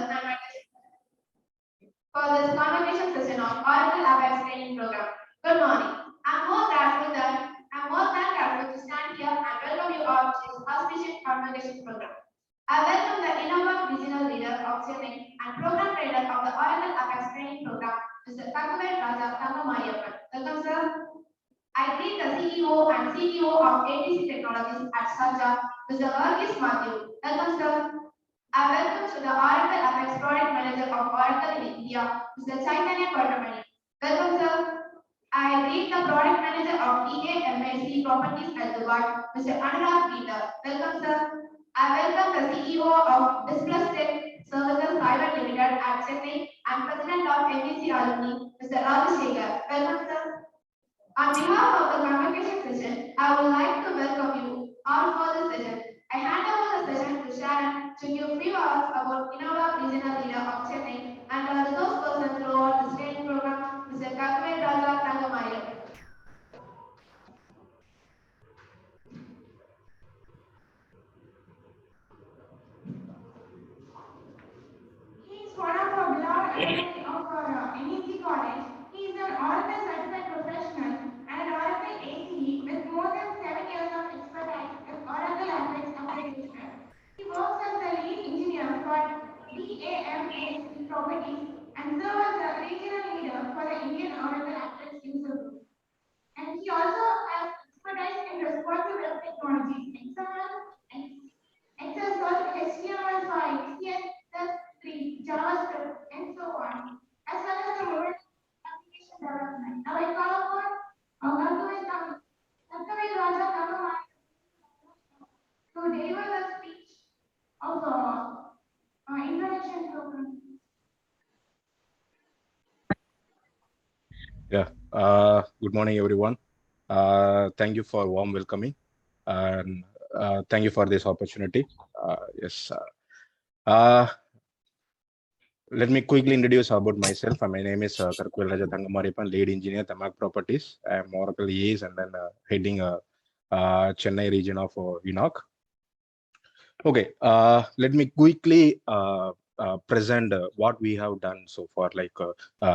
and for this convocation session of Oracle APEX Training Program. Good morning. I'm more than grateful to stand here and welcome you all to this auspicious convocation program. I welcome the INOAUG Regional Leader of Chennai and Program Trainer of the Oracle APEX Training Program, Mr. Kovilpatti. Welcome, sir. I greet the CEO and CTO of ATC Technologies at Sarja, Mr. Matthew. Welcome, sir. I welcome to the Oracle APEX Product Manager of Oracle in India, Mr. Chaitanya Kotamani. Welcome, sir. I greet the Product Manager of EAMAC Properties at Dubai, Mr. Anurag Peter. Welcome, sir. I welcome the CEO of Displus Tech Services Private Limited at Chennai and President of NBC Alumni, Mr. Rajashekar. Welcome, sir. On behalf of the convocation session, I would like to welcome you all for the session. I hand over the session to Sharon to give few hours about INOAUG Regional Leader of Chennai and our resource person throughout the training program, Mr. Kovilpatti. He is one of our beloved alumni of our NEC College. He is an Oracle certified professional and an Oracle ACE with more than 7 years of expertise with Oracle APEX application. He works as the lead engineer for DAMAC Properties and serves as the regional leader for the Indian Oracle APEX user group. And he also has expertise in responsive web technologies, XML, HTML5, CSS3, JavaScript, and so on, as well as the mobile application development. Now I call upon Kovilpatti to deliver the speech of the introduction program. Yeah. Good morning, everyone. Thank you for warm welcoming, and thank you for this opportunity. Yes. Let me quickly introduce about myself. My name is Kovilpatti, lead engineer at INOAUG Properties. I'm Oracle ACE and then heading Chennai region of INOAUG. Okay. Let me quickly present what we have done so far. Like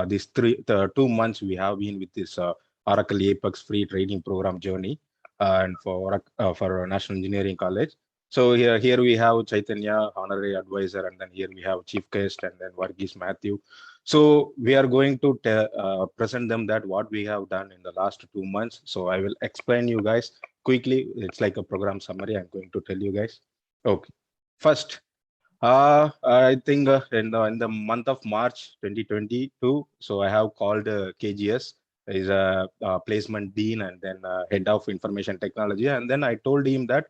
these 2 months we have been with this Oracle APEX free training program journey, and for National Engineering College. So here we have Chaitanya, honorary advisor, and then here we have chief guest, and then Varghese Matthew. So we are going to present them that what we have done in the last 2 months. So I will explain you guys quickly. It's like a program summary. I'm going to tell you guys. Okay. First, I think in the month of March 2022, so I have called KGS, is a placement dean and then head of information technology, and then I told him that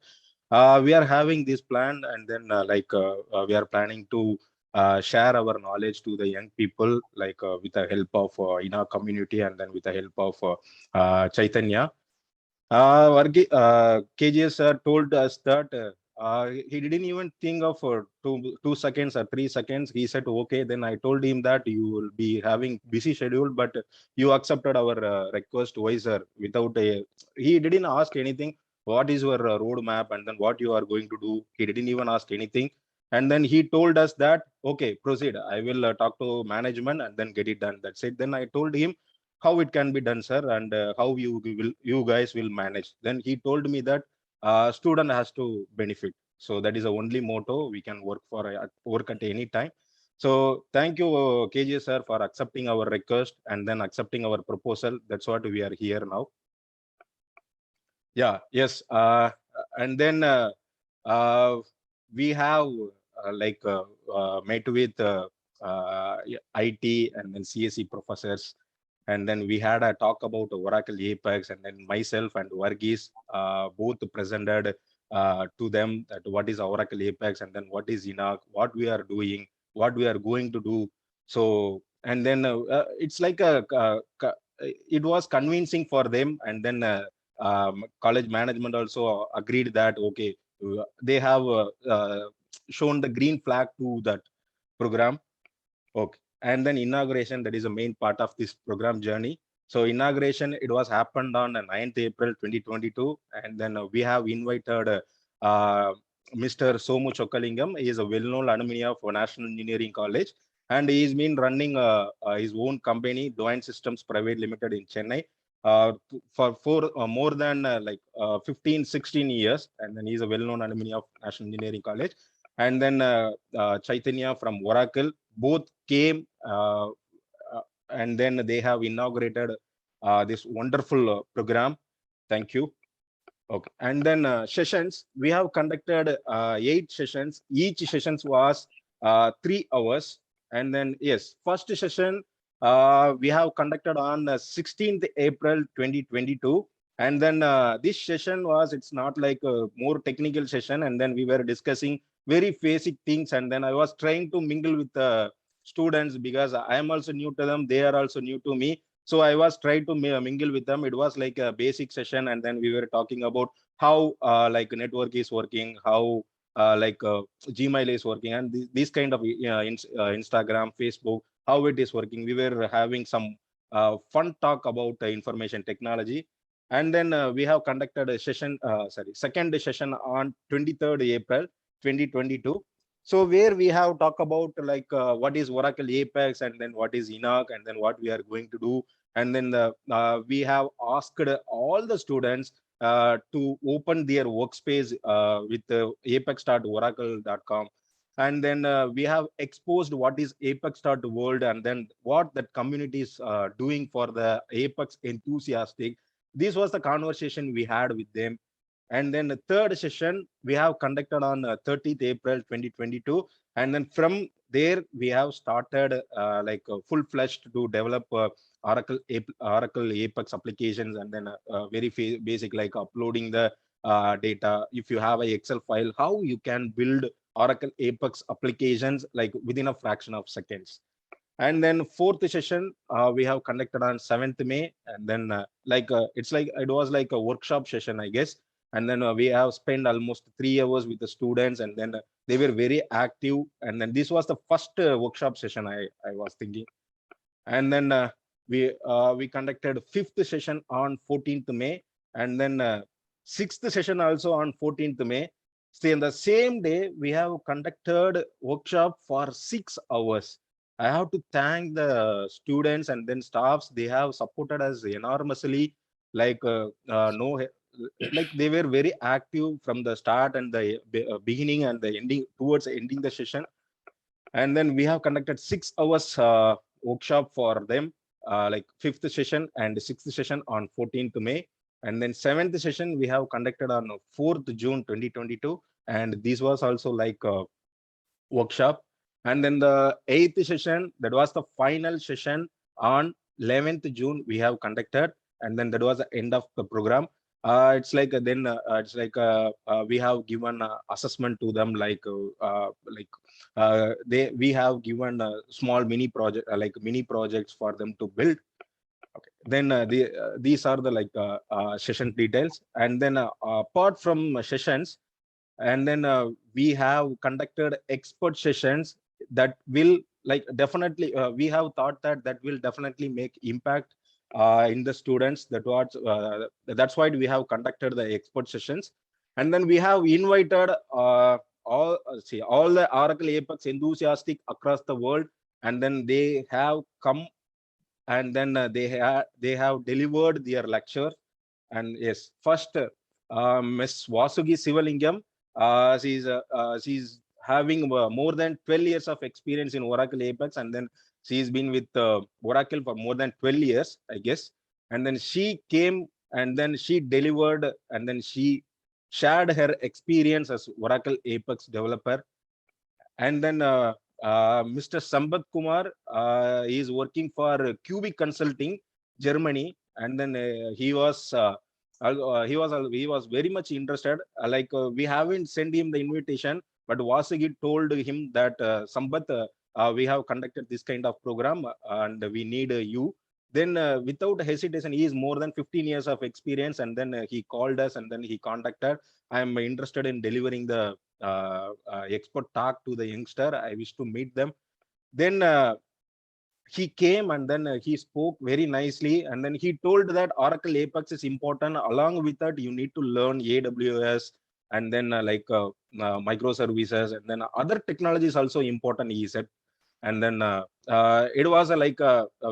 we are having this plan, and then we are planning to share our knowledge to the young people, like with the help of in our community, and then with the help of Chaitanya. KGS sir told us that he didn't even think of 2 seconds or 3 seconds. He said, okay. Then I told him that you will be having busy schedule, but you accepted our request. Why, sir? He didn't ask anything. What is your roadmap, and then what you are going to do? He didn't even ask anything. And then he told us that, okay, proceed. I will talk to management and then get it done. That's it. Then I told him how it can be done, sir, and how you guys will manage. Then he told me that student has to benefit. So that is the only motto we can work at any time. So thank you, KJ sir, for accepting our request and then accepting our proposal. That's what we are here now. Yeah, yes. And then we have met with IT and then CSE professors. And then we had a talk about Oracle APEX, and then myself and Varghese both presented to them that what is Oracle APEX, and then what is INOAUG, what we are doing, what we are going to do. So, and then it's like it was convincing for them. And then college management also agreed that, okay, they have shown the green flag to that program. Okay. And then inauguration, that is the main part of this program journey. So inauguration, it was happened on 9th April 2022. And then we have invited Mr. Somu Chokkalingam. He is a well-known alumni of National Engineering College, and he's been running his own company, Doan Systems Private Limited in Chennai, for more than 15, 16 years. And then he's a well-known alumni of National Engineering College. And then Chaitanya from Oracle, both came and then they have inaugurated this wonderful program. Thank you. Okay, and then sessions, we have conducted 8 sessions. Each sessions was 3 hours. And then yes, first session we have conducted on 16th April 2022. And then this session was, it's not like a more technical session, and then we were discussing very basic things, and then I was trying to mingle with the students because I am also new to them, they are also new to me. So I was trying to mingle with them. It was like a basic session, and then we were talking about how like network is working, how Gmail is working, and these kind of Instagram, Facebook, how it is working. We were having some fun talk about information technology. And then we have conducted a session, second session on 23rd April 2022. So where we have talked about like what is Oracle APEX, and then what is INOAUG, and then what we are going to do. And then we have asked all the students to open their workspace with apex.oracle.com. And then we have exposed what is apex.world, and then what that community is doing for the Apex enthusiastic. This was the conversation we had with them. And then the third session we have conducted on 30th April 2022. And then from there we have started full-fledged to develop Oracle APEX applications, and then very basic like uploading the data. If you have a Excel file, how you can build Oracle APEX applications like within a fraction of seconds. And then fourth session we have conducted on 7th May, and then it was like a workshop session, I guess. And then we have spent almost 3 hours with the students, and then they were very active. And then this was the first workshop session I was thinking. And then we conducted 5th session on 14th May, and then 6th session also on 14th May. So in the same day, we have conducted workshop for 6 hours. I have to thank the students and then staffs. They have supported us enormously. Like they were very active from the start and the beginning and the ending, towards ending the session. And then we have conducted 6 hours workshop for them, like 5th session and 6th session on 14th May. And then 7th session we have conducted on 4th June 2022. And this was also like a workshop. And then the 8th session, that was the final session on 11th June we have conducted. And then that was the end of the program. It's like we have given assessment to them, we have given a small mini project, mini projects for them to build. Okay. Then these are the session details. And then apart from sessions, and then we have conducted expert sessions that will definitely we have thought that will definitely make impact in the students. That's why we have conducted the expert sessions. And then we have invited all the Oracle APEX enthusiastic across the world, and then they have come, and then they have delivered their lecture. And yes, first Ms. Vasugi Sivalingam, she's having more than 12 years of experience in Oracle APEX, and then she's been with Oracle for more than 12 years, I guess. And then she came, and then she delivered, and then she shared her experience as Oracle APEX developer. And then Mr. Sambat Kumar is working for Cubic Consulting, Germany. And then he was very much interested. We haven't sent him the invitation, but Vasagi told him that Sambat, we have conducted this kind of program and we need you. Then without hesitation, he is more than 15 years of experience, and then he called us, and then he contacted. I am interested in delivering the expert talk to the youngster. I wish to meet them. Then he came, and then he spoke very nicely, and then he told that Oracle APEX is important. Along with that, you need to learn AWS and then microservices, and then other technologies also important, he said. And then it was a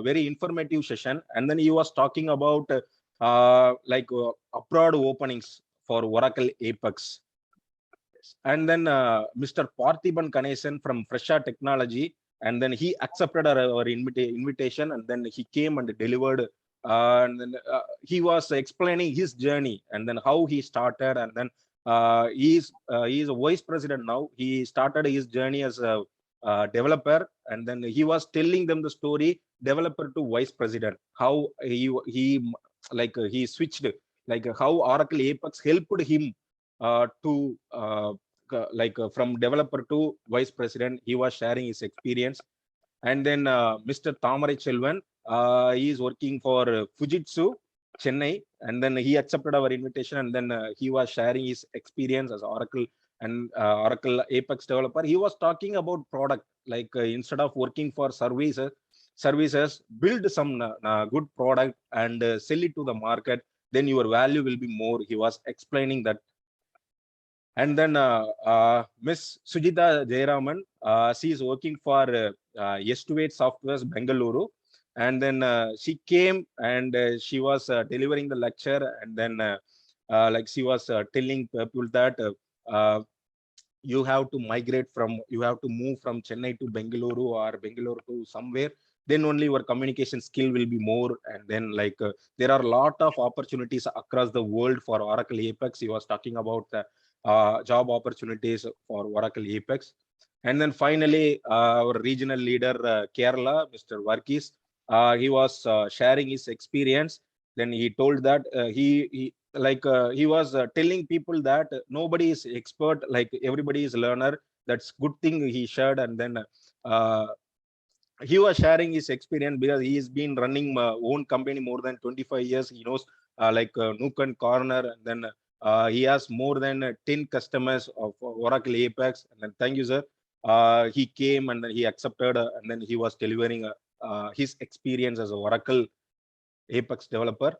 very informative session. And then he was talking about abroad openings for Oracle APEX. And then Mr. Parthiban Ganesan from Fresha Technology, and then he accepted our invitation, and then he came and delivered. And then he was explaining his journey, and then how he started, and then he's a vice president now. He started his journey as a developer, and then he was telling them the story, developer to vice president, how he switched, like how Oracle APEX helped him to from developer to vice president. He was sharing his experience. And then Mr. Tamarai Chelvan, he is working for Fujitsu Chennai, and then he accepted our invitation, and then he was sharing his experience as Oracle and Oracle APEX developer. He was talking about product, instead of working for services, build some good product and sell it to the market, then your value will be more. He was explaining that. And then Miss Sujita Jayaraman, she is working for S28 Softwares Bengaluru. And then she came and she was delivering the lecture. And then she was telling people that you have to move from Chennai to Bengaluru, or Bengaluru to somewhere. Then only your communication skill will be more. And then there are a lot of opportunities across the world for Oracle APEX. He was talking about the job opportunities for Oracle APEX. And then finally, our regional leader, Kerala, Mr. Varkis, he was sharing his experience. Then he told that he was telling people that nobody is expert, like everybody is learner. That's good thing he shared. And then he was sharing his experience because he has been running own company more than 25 years. He knows nook and corner. And then he has more than 10 customers of Oracle APEX. And then thank you, sir. He came and then he accepted, and then he was delivering his experience as an Oracle APEX developer.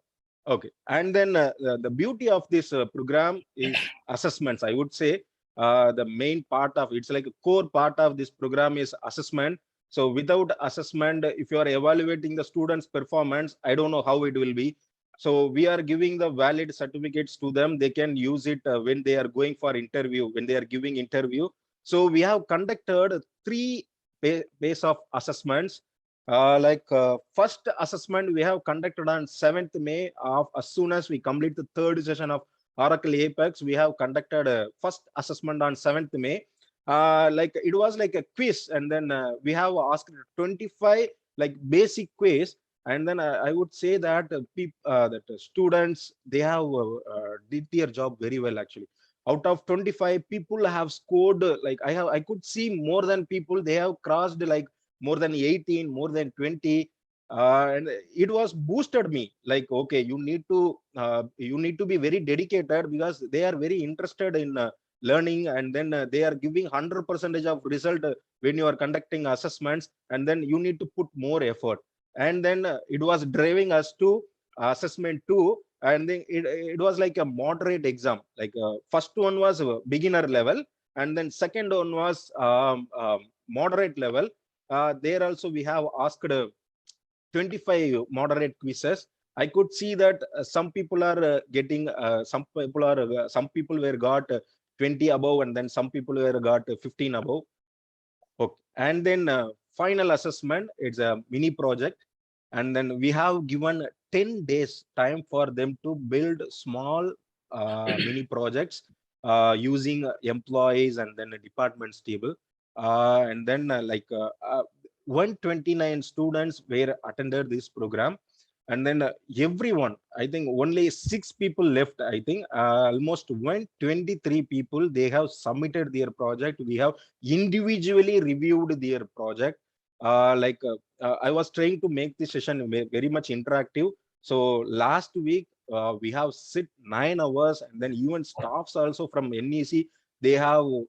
Okay. And then the beauty of this program is assessments. I would say the main part of it's like a core part of this program is assessment. So without assessment, if you are evaluating the students' performance, I don't know how it will be. So we are giving the valid certificates to them. They can use it when they are going for interview, when they are giving interview. So we have conducted 3 phase of assessments. First assessment we have conducted on 7th May. As soon as we complete the 3rd session of Oracle APEX, we have conducted first assessment on 7th May. It was like a quiz, and then we have asked 25 basic quiz. And then I would say that students, they have did their job very well actually. Out of 25 people have scored, I could see more than people, they have crossed more than 18, more than 20. And it was boosted me, okay, you need to be very dedicated, because they are very interested in learning. And then they are giving 100% of result when you are conducting assessments, and then you need to put more effort. And then it was driving us to assessment 2. And then it was like a moderate exam. First one was beginner level, and then second one was moderate level. There also we have asked 25 moderate quizzes. I could see that some people are getting some people were got 20 above, and then some people were got 15 above. Okay. And then final assessment, it's a mini project. And then we have given 10 days time for them to build small mini projects using employees and then a department's table. And then 129 students were attended this program. And then everyone, I think only 6 people left. I think almost 123 people, they have submitted their project. We have individually reviewed their project. I was trying to make this session very much interactive. So last week we have sit 9 hours, and then even staffs also from NEC, they were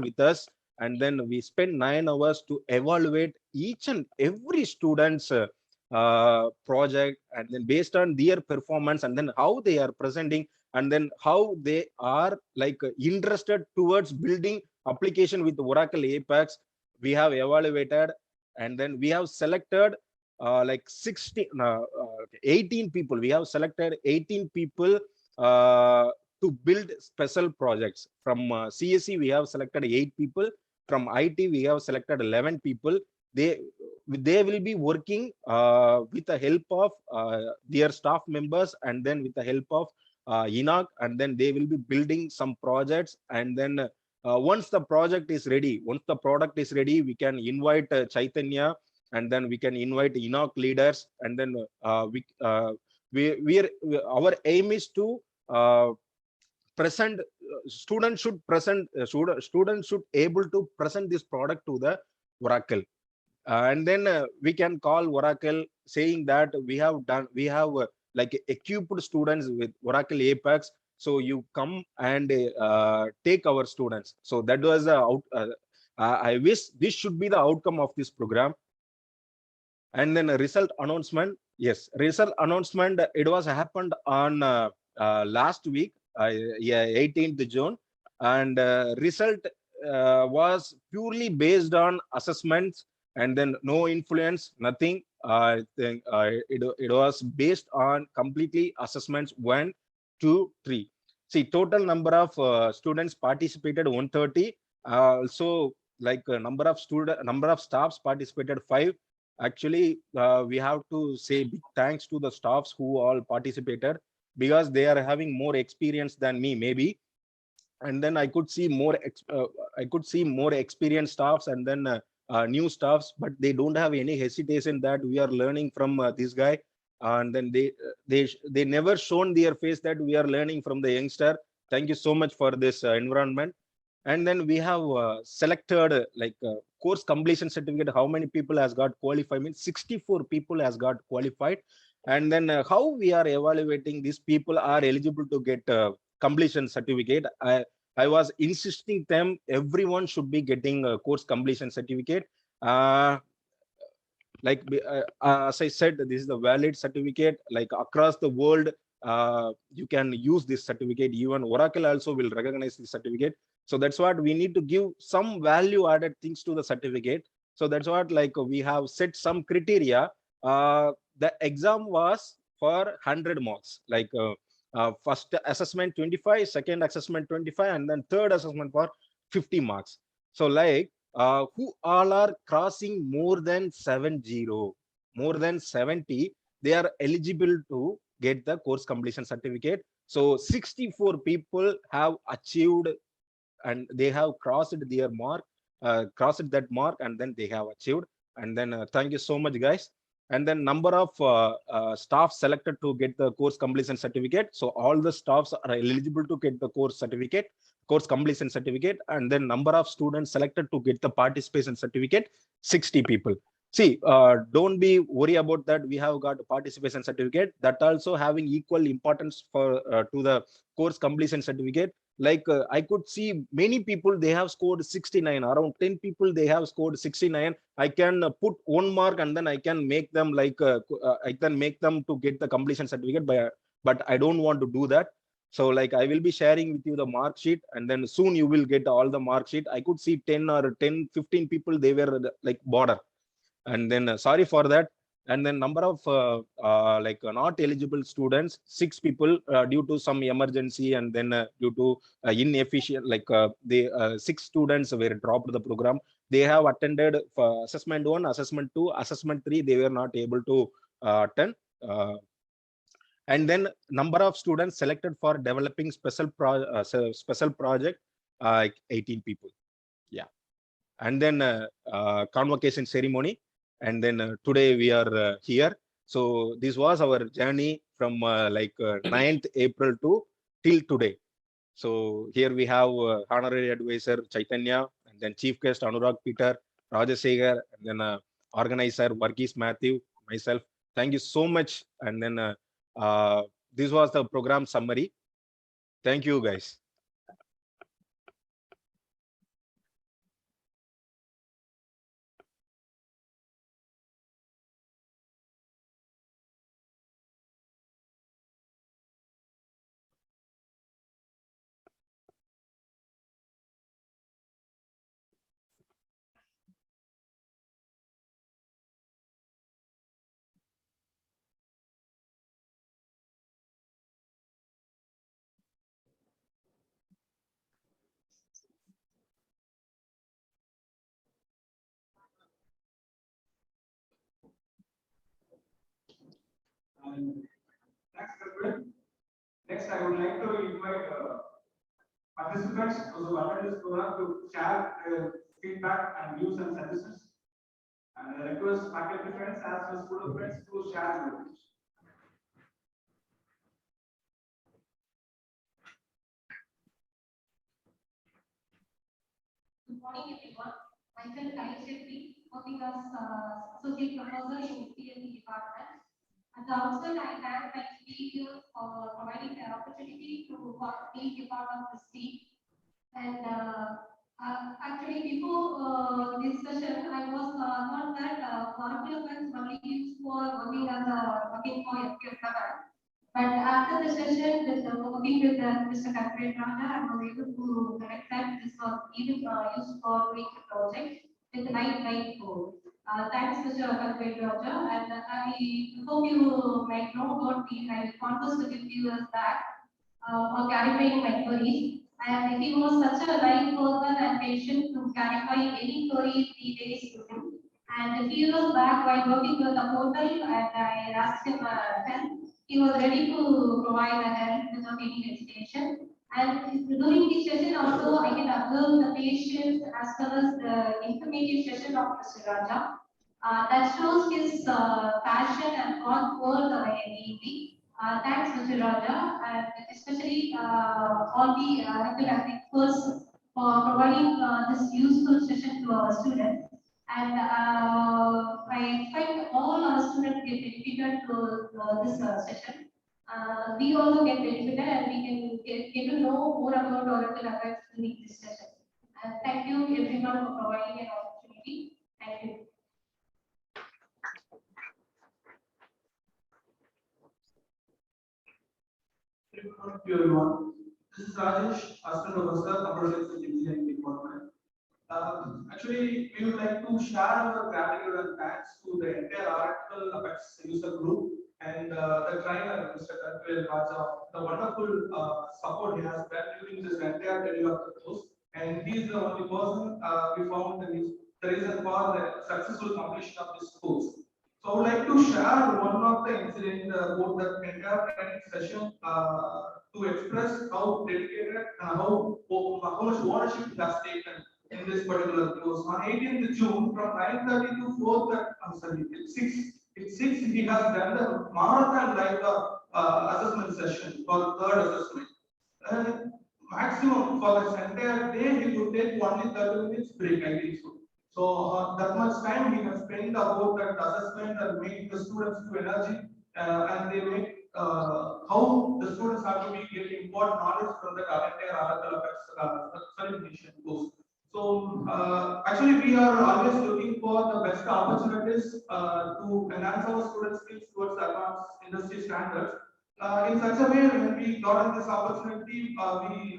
with us. And then we spent 9 hours to evaluate each and every student's project, and then based on their performance and then how they are presenting, and then how they are like interested towards building application with Oracle APEX. We have evaluated, and then we have selected like 18 people. We have selected 18 people to build special projects. From CSE, we have selected 8 people. From IT, we have selected 11 people. They will be working with the help of their staff members, and then with the help of INOAUG, and then they will be building some projects. And then once the project is ready, once the product is ready, we can invite Chaitanya, and then we can invite INOAUG leaders, and then our aim is to present. Students should present. Students should able to present this product to the Oracle. And then we can call Oracle, saying that we have like equipped students with Oracle APEX. So you come and take our students. So that was I wish this should be the outcome of this program. And then a result announcement. Yes, result announcement. It was happened on last week, 18th June, and result was purely based on assessments, and then no influence, nothing. I think it was based on completely assessments 1, 2, 3. See, total number of students participated 130. Also, like number of staffs participated 5. Actually, we have to say big thanks to the staffs who all participated, because they are having more experience than me, maybe. And then I could see more experienced staffs, and then new staffs, but they don't have any hesitation that we are learning from this guy. And then they never shown their face that we are learning from the youngster. Thank you so much for this environment. And then we have selected course completion certificate. How many people has got qualified? Means 64 people has got qualified. And then how we are evaluating these people are eligible to get completion certificate. I was insisting them everyone should be getting a course completion certificate. As I said, this is the valid certificate. Like across the world, you can use this certificate. Even Oracle also will recognize this certificate. So that's what we need to give some value added things to the certificate. So that's what, like, we have set some criteria. The exam was for 100 marks, like first assessment 25, second assessment 25, and then third assessment for 50 marks. So like who all are crossing more than 70, more than 70, they are eligible to get the course completion certificate. So 64 people have achieved, and they have crossed their mark, crossed that mark, and then they have achieved. And then thank you so much, guys. And then number of staff selected to get the course completion certificate. So all the staffs are eligible to get the course completion certificate. And then number of students selected to get the participation certificate, 60 people. See, don't be worry about that. We have got a participation certificate that also having equal importance for to the course completion certificate. Like I could see many people, they have scored 69. Around 10 people, they have scored 69. I can put 1 mark, and then I can make them like I can make them to get the completion certificate. But I don't want to do that. So like I will be sharing with you the mark sheet, and then soon you will get all the mark sheet. I could see 15 people, they were like border. And then sorry for that. And then number of not eligible students, 6 people due to some emergency, and then due to inefficient, like they 6 students were dropped the program. They have attended for assessment 1, assessment 2, assessment 3. They were not able to attend. And then number of students selected for developing special project, 18 people. Yeah. And then convocation ceremony. And then today we are here. So this was our journey from 9th April to till today. So here we have honorary advisor Chaitanya, and then chief guest Anurag Peter, Rajasekhar, and then organizer Varghese Matthew, myself. Thank you so much. And then this was the program summary. Thank you, guys. Thanks, Kapil. Next, I would like to invite participants who attended this program to share their feedback and views and suggestions. And I request faculty friends as well as student friends to share their views. Good morning, everyone. Myself, Shetty, working as Associate Professor in CSE Department. At the outset, I thank my superiors for providing the opportunity to be a part of this team. And actually, before this session, I was thought that Oracle APEX only used for working for SQL command. But after the session, with working with Mr. Kaviraj, I was able to connect that this was even used for doing the project with light code. Thanks, Mr. Kaviraj, and I hope you might know about me. I conversed with you years back for clarifying my queries. And he was such a light person and patient to clarify any queries he raised to him. And a few years back, while working with the portal, and I asked him help, he was ready to provide a help without any hesitation. And during this session also, I can observe the patience as well as the informative session of Mr. Raja. That shows his passion and thought for the INEAUG. Thanks, Mr. Raja, and especially all the experts for providing this useful session to our students. And I expect all our students get benefited to this session. We also get benefited and we can get to know more about Oracle APEX during this session. And thank you everyone for providing an opportunity. Thank you. Good morning to everyone. This is Rajesh, Assistant Professor, Computer Science Engineering Department. Actually, we would like to share our gratitude and thanks to the entire Oracle APEX user group and the trainer, Mr. Kovilpatti, the wonderful support he has done during this entire tenure of the course. And he is the only person we found the reason for the successful completion of this course. So I would like to share one of the incident about the entire training session to express how dedicated and how much ownership he has taken in this particular course. On 18th June, from 9:30 to 6 he has done the marathon live assessment session for the third assessment. Maximum for this entire day, he would take only 30 minutes break, I think so. So that much time he has spent about that assessment and make the students to energy and they make how the students have to be getting important knowledge from the entire Oracle APEX certification course. So actually we are always looking for the best opportunities to enhance our student skills towards advanced industry standards. In such a way, when we got this opportunity, we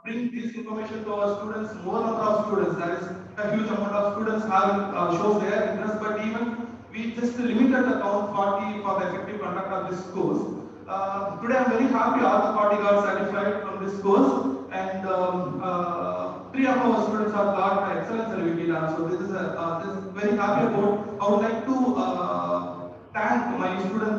bring this information to our students, more number of students. There is a huge amount of students have shows their interest, but even we just limited the count 40 for the effective conduct of this course. Today I am very happy all the 40 got certified from this course, and 3 of our students have got an excellence certificate also. This is very happy about. I would like to thank my student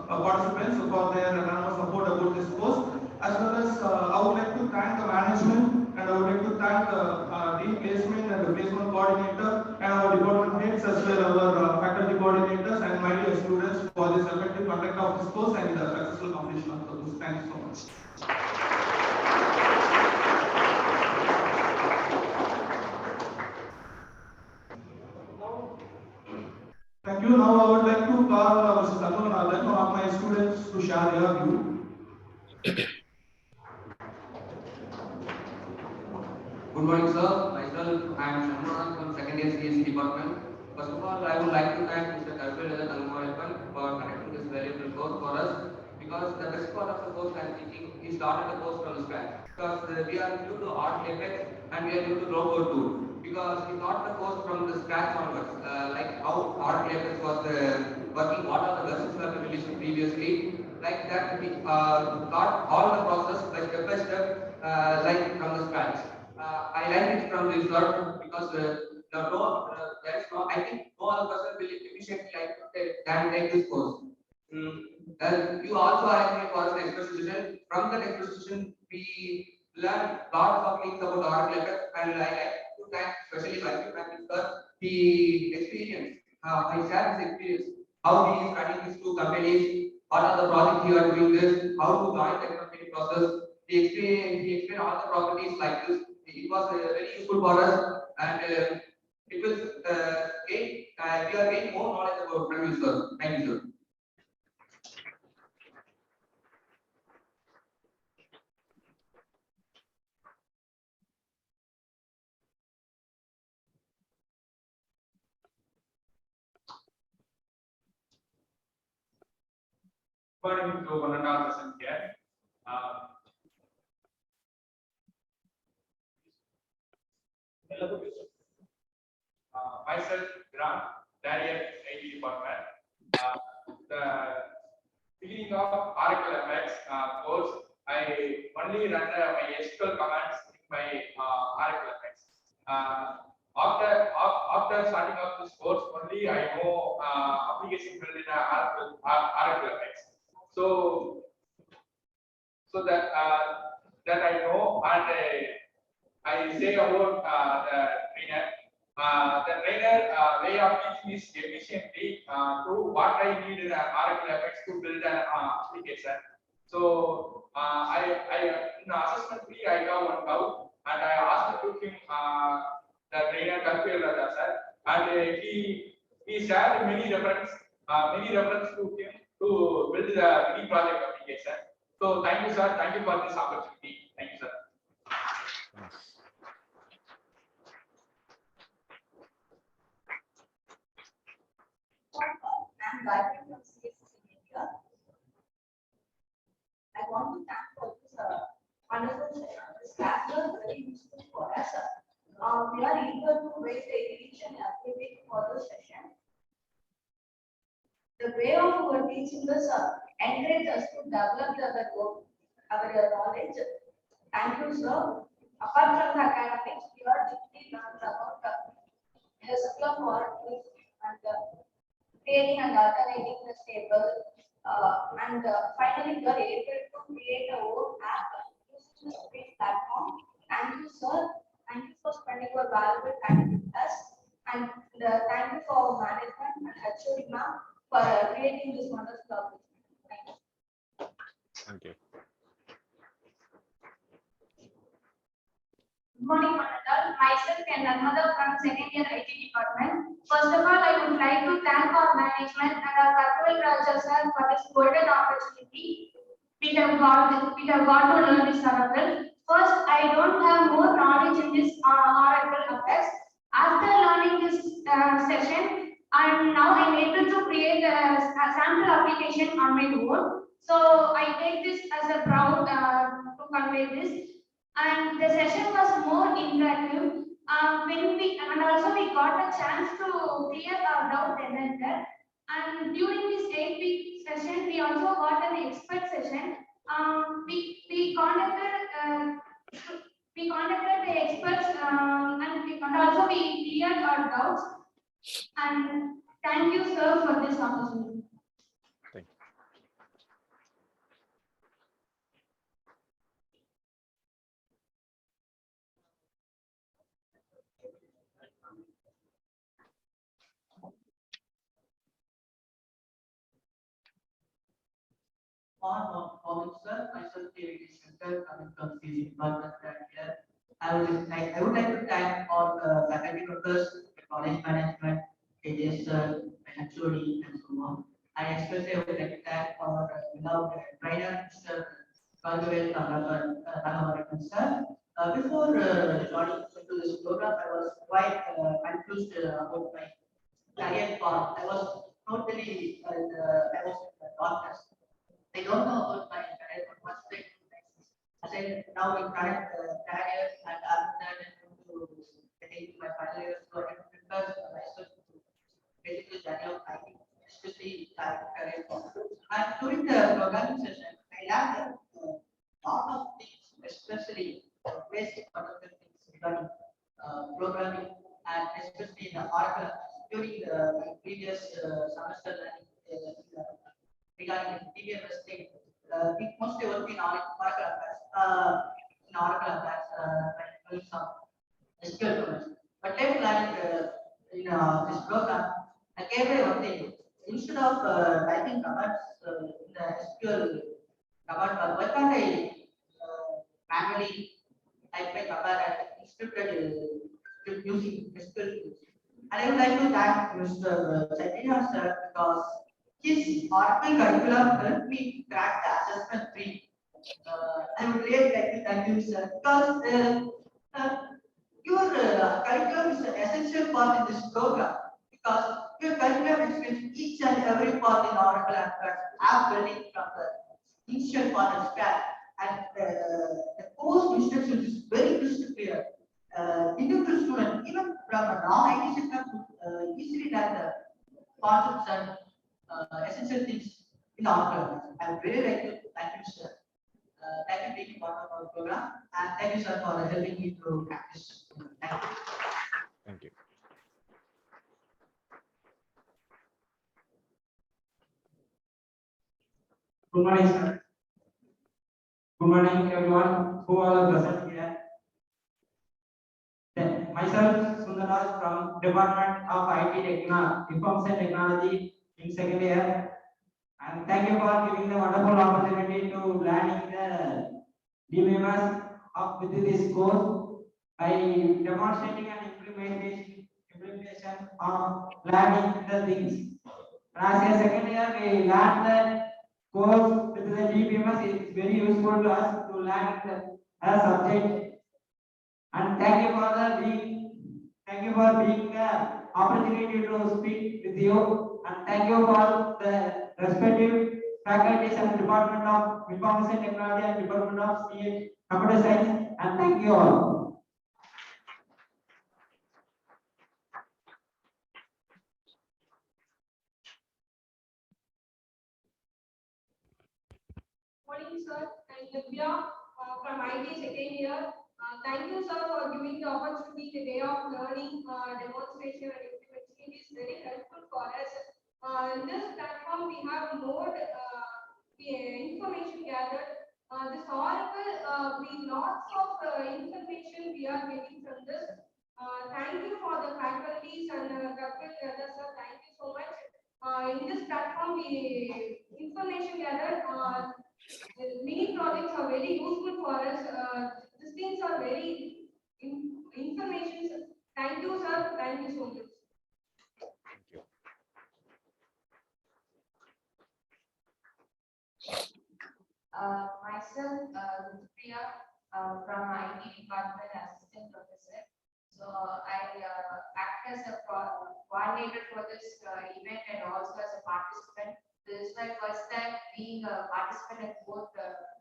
participants for their enormous support about this course, as well as I would like to thank the management and I would like to thank the dean placement and the placement coordinator and our department heads as well as our faculty coordinators and my dear students for this effective conduct of this course and the successful completion of the course. Thank you so much. Thank you. Now I would like to call Mr. Untitled, one of my students, to share their view. Good morning, sir. Myself, I am Shamran from second year CSE department. First of all, I would like to thank Mr. Kovilpatti for connecting this valuable course for us, because the best part of the course I am thinking, he started the course from scratch. Because we are new to Oracle APEX and we are new to Robot tool. Because he taught the course from the scratch onwards, like how Oracle APEX was working, what are the versions were released previously. Like that, we taught all the process by step, like from the scratch. I learned it from this sir because there is no, I think no other person will efficiently like than take this course. And you also asked me for an exposition. From that exposition, we learned lots of things about Oracle APEX, and I like to thank especially my friend sir. He experienced, I shared his experience, how he is running these two companies, what are the projects he are doing this, how to join the company process. He explained all the properties like this. It was very useful for us, and it will we are getting more knowledge about from you, sir. Thank you, sir. According to 1.5% here. Myself, Grant, Daniel, IT department. The beginning of Oracle APEX course, I only run my SQL commands in my Oracle APEX. After starting up this course, only I know application built in Oracle APEX. So that that I know, and I say about the trainer. The trainer way of teaching is efficiently to what I need in Oracle APEX to build an application. So in assessment 3 I got one doubt, and I asked to him the trainer Kovilpatti sir, and he shared many reference to him to build the mini project application. So thank you, sir. Thank you for this opportunity. Thank you, sir. I'm Gayatri from CSE India. I want to thank for this wonderful session. This class was very useful for us. We are eager to raise the each and every week for this session. The way of our teaching us encourage us to develop our knowledge. Thank you, sir. Apart from the academics, we are deeply learned about the circular forms and creating and alternating the table, and finally we are able to create our own app using the screen platform. Thank you, sir. Thank you for spending your valuable time with us, and thank you for management and HOD ma'am for creating this wonderful opportunity. Thank you. Thank you. Good morning, Manadal. Myself and another from second year IT department. First of all, I would like to thank our management and our Kovilpatti sir for this golden opportunity. We have got to learn this Oracle. First, I don't have more knowledge in this Oracle APEX. After learning this session, and now I'm able to create a sample application on my own. So I take this as a proud to convey this. And the session was more interactive. And also we got a chance to clear our doubt and that. And during this 8-week session, we also got an expert session. We contacted the experts, and also we cleared our doubts. And thank you, sir, for this opportunity. Thank you. Morning, sir. Myself, David Shankar, coming from CSE department here. I would like to thank all the faculty members, college management, AJS, HOD, and so on. I especially would like to thank our beloved trainer, Mr. Kovilpatti, sir. Before joining into this program, I was quite confused about my career path. I was totally, I was in the darkness. I don't know about my career, but what's the as I now in current career, and after that I'm going to getting my final year, so I can prepare myself to basically journey of IT, especially career path. And during the programming session, I learned a lot of things, especially basic fundamental things regarding programming, and especially in the Oracle during my previous semester learning. regarding DBMS thing. We mostly work in Oracle APEX, like doing some SQL commands. But later, like in this program, I gave away one thing. Instead of typing commands in the SQL command bar, why can't I manually type my command and scripted using SQL tools? And I would like to thank Mr. Chaitanya sir because his Oracle curriculum helped me crack the assessment 3. I would really like to thank you, sir, because your curriculum is an essential part in this program. Because your curriculum explains each and every part in Oracle app building from the initial part of scratch, and the course instructions is very crystal clear. Individual student, even from a non-IT sector, could easily learn the concepts and essential things in Oracle. I would really like to thank you, sir. Thank you for being part of our program, and thank you, sir, for helping me to practice. Thank you. Thank you. Good morning, sir. Good morning, everyone who are present here. Myself, Sundaraj from Department of IT Information Technology in second year. And thank you for giving the wonderful opportunity to learning the DBMS with this course by demonstrating and implementation of learning the things. As a second year, we learned the course with the DBMS is very useful to us to learn the subject. And thank you for being the opportunity to speak with you. And thank you for the respective faculties and Department of Information Technology and Department of Computer Science. And thank you all. Morning, sir. I'm Divya from IT second year. Thank you, sir, for giving the opportunity the day of learning, demonstration, and implementation. It is very helpful for us. In this platform, we have more information gathered. This Oracle, we lots of information we are getting from this. Thank you for the faculties and Kapil, sir. Thank you so much. In this platform, we information gathered. Many projects are very useful for us. These things are very information. Thank you, sir. Thank you so much. Myself, Priya, from IT department, assistant professor. So I act as a coordinator for this event and also as a participant. This is my first time being a participant at both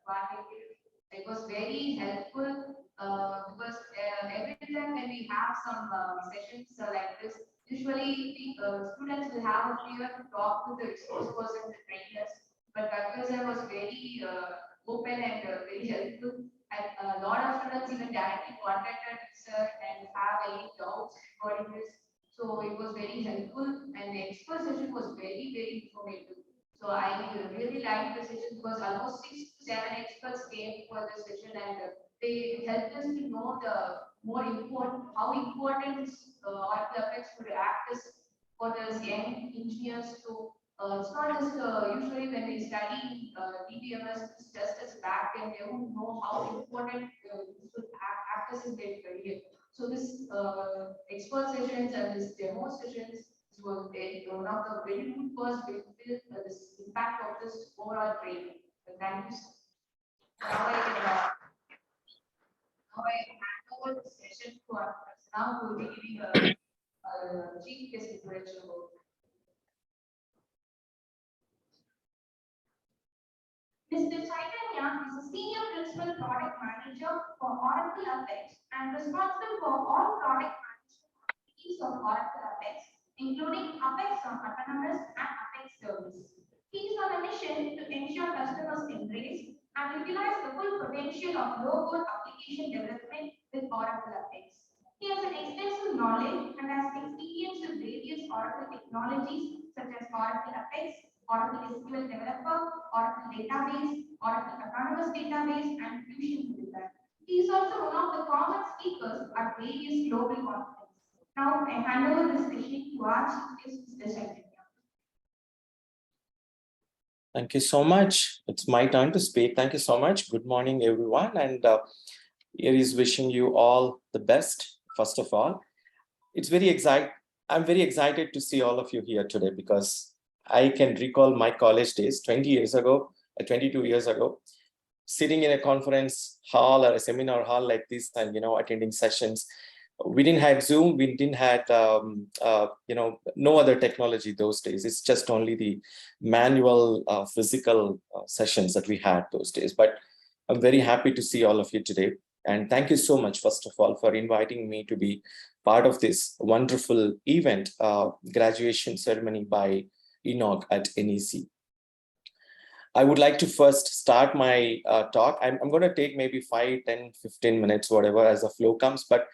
coordinating. It was very helpful because every time when we have some sessions like this, usually students will have a fear to talk to the resource person, the trainers. But Kapil was very open and very helpful. And a lot of students even directly contacted sir and have any doubts regarding this. So it was very helpful, and the expert session was very, very informative. So I really liked the session because almost 6 to 7 experts came for the session, and they helped us to know the more important, how important Oracle APEX would act as for the young engineers to. It's not just usually when they study DBMS, it's just as back and they don't know how important this would act as in their career. So this expert sessions and this demo sessions was one of the very good first with this impact of this overall training. Thank you. Now I hand over the session to our now who will be giving a chief guest introduction. Mr. Chaitanya is a senior principal product manager for Oracle APEX and responsible for all product management activities of Oracle APEX, including APEX on Autonomous and APEX Service. He is on a mission to ensure customers embrace and utilize the full potential of low-code application development with Oracle APEX. He has an extensive knowledge and has experience with various Oracle technologies such as Oracle APEX, Oracle SQL Developer, Oracle Database, Oracle Autonomous Database, and Fusion Builder. He is also one of the common speakers at various global conferences. Now I hand over this session to our chief guest, Mr. Chaitanya. Thank you so much. It's my turn to speak. Thank you so much. Good morning, everyone. And here is wishing you all the best, first of all. It's very exciting. I'm very excited to see all of you here today because I can recall my college days 20 years ago, 22 years ago, sitting in a conference hall or a seminar hall like this and, attending sessions. We didn't have Zoom. We didn't have, no other technology those days. It's just only the manual physical sessions that we had those days. But I'm very happy to see all of you today. And thank you so much, first of all, for inviting me to be part of this wonderful event, graduation ceremony by INOAUG at NEC. I would like to first start my talk. I'm going to take maybe 5, 10, 15 minutes, whatever, as the flow comes. But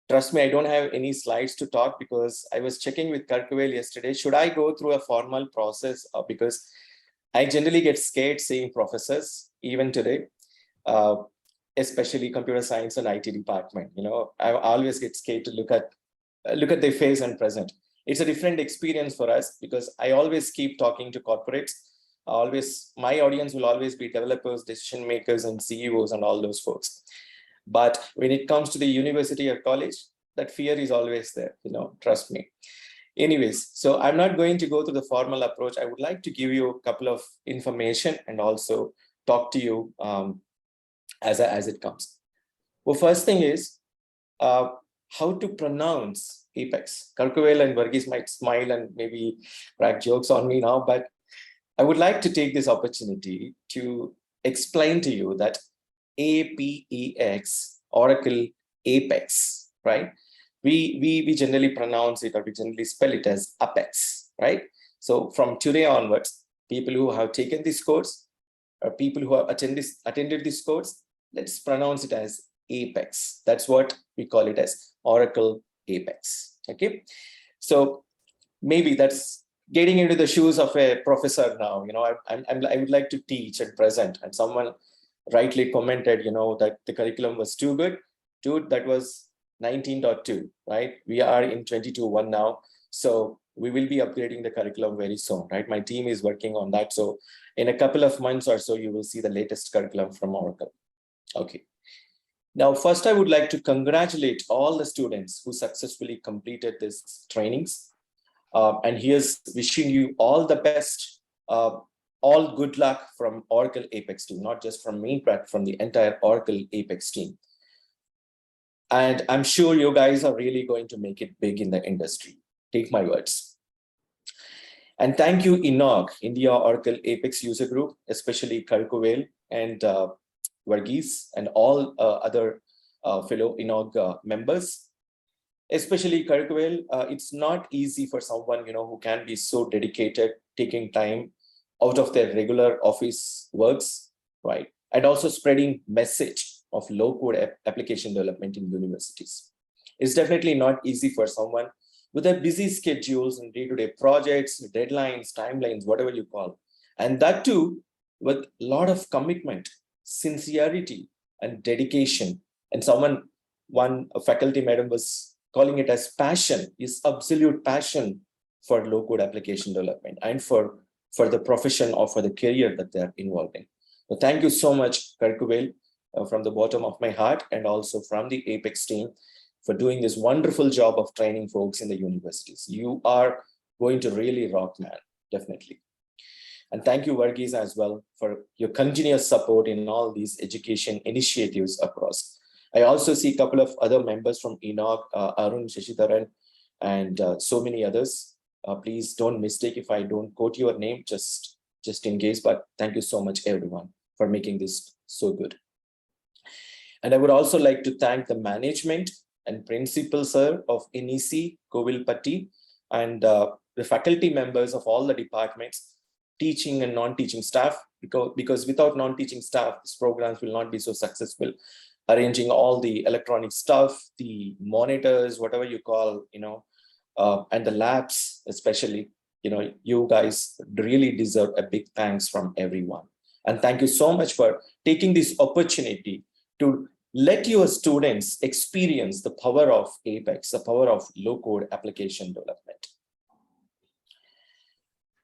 trust me, I don't have any slides to talk because I was checking with Karkuvel yesterday. Should I go through a formal process? Because I generally get scared seeing professors, even today, especially computer science and IT department. I always get scared to look at their face and present. It's a different experience for us because I always keep talking to corporates. My audience will always be developers, decision makers, and CEOs and all those folks. But when it comes to the university or college, that fear is always there, trust me. Anyways, so I'm not going to go through the formal approach. I would like to give you a couple of information and also talk to you as it comes. Well, first thing is how to pronounce APEX. Karkuvel and Varghese might smile and maybe crack jokes on me now, but I would like to take this opportunity to explain to you that ā'pěks, Oracle APEX, right? We generally pronounce it or we generally spell it as ā'pěks, right? So from today onwards, people who have taken this course or people who have attended this course, let's pronounce it as APEX. That's what we call it as Oracle APEX. Okay, so maybe that's getting into the shoes of a professor now. I would like to teach and present, and someone rightly commented, that the curriculum was too good. Dude, that was 19.2, right? We are in 22.1 now. So we will be upgrading the curriculum very soon, right? My team is working on that. So in a couple of months or so, you will see the latest curriculum from Oracle. Okay. Now, first, I would like to congratulate all the students who successfully completed these trainings. And here's wishing you all the best. All good luck from Oracle APEX team, not just from me, but from the entire Oracle APEX team. And I'm sure you guys are really going to make it big in the industry. Take my words. And thank you, INOAUG, India Oracle APEX User Group, especially Karkuvel and Varghese and all other fellow INOAUG members. Especially Karkuvel, it's not easy for someone who can be so dedicated, taking time out of their regular office works, right? And also spreading message of low-code application development in universities. It's definitely not easy for someone with their busy schedules and day-to-day projects, deadlines, timelines, whatever you call. And that too, with a lot of commitment, sincerity, and dedication. And one faculty madam was calling it as passion, is absolute passion for low-code application development and for the profession or for the career that they're involved in. So thank you so much, Karkuvel, from the bottom of my heart, and also from the APEX team for doing this wonderful job of training folks in the universities. You are going to really rock, man, definitely. And thank you, Varghese, as well, for your continuous support in all these education initiatives across. I also see a couple of other members from INOAUG, Arun, Shashidharan, and so many others. Please don't mistake if I don't quote your name, just in case, but thank you so much, everyone, for making this so good. And I would also like to thank the management and principal, sir, of NEC, Kovilpatti, and the faculty members of all the departments, teaching and non-teaching staff, because without non-teaching staff, these programs will not be so successful. Arranging all the electronic stuff, the monitors, whatever you call, and the labs especially. you guys really deserve a big thanks from everyone. And thank you so much for taking this opportunity to let your students experience the power of APEX, the power of low-code application development.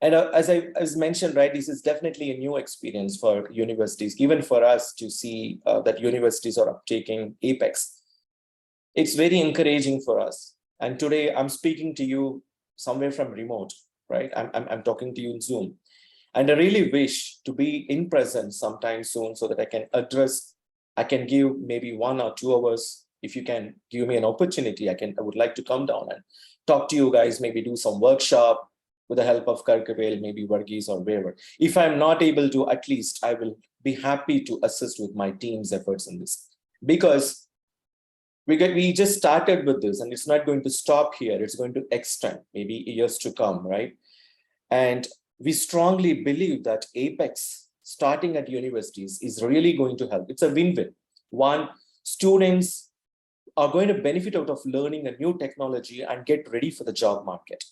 And as I mentioned, right, this is definitely a new experience for universities, even for us to see that universities are uptaking APEX. It's very encouraging for us. And today I'm speaking to you somewhere from remote, right? I'm talking to you in Zoom. And I really wish to be in presence sometime soon so that I can give maybe 1 or 2 hours. If you can give me an opportunity, I would like to come down and talk to you guys, maybe do some workshop with the help of Karkavel, maybe Varghese or wherever. If I'm not able to, at least I will be happy to assist with my team's efforts in this. Because we just started with this and it's not going to stop here. It's going to extend maybe years to come, right? And we strongly believe that APEX starting at universities is really going to help. It's a win-win. One, students are going to benefit out of learning a new technology and get ready for the job market.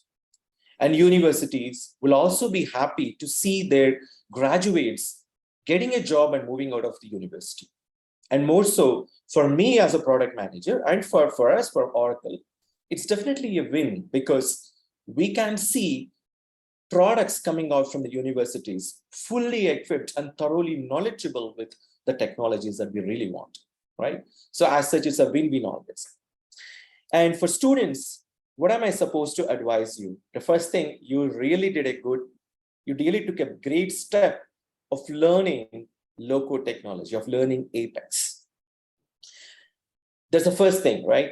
And universities will also be happy to see their graduates getting a job and moving out of the university. And more so, for me as a product manager and for us, for Oracle, it's definitely a win because we can see products coming out from the universities fully equipped and thoroughly knowledgeable with the technologies that we really want, right? So as such, it's a win-win always. And for students, what am I supposed to advise you? The first thing, you really took a great step of learning low-code technology, of learning APEX. That's the first thing, right?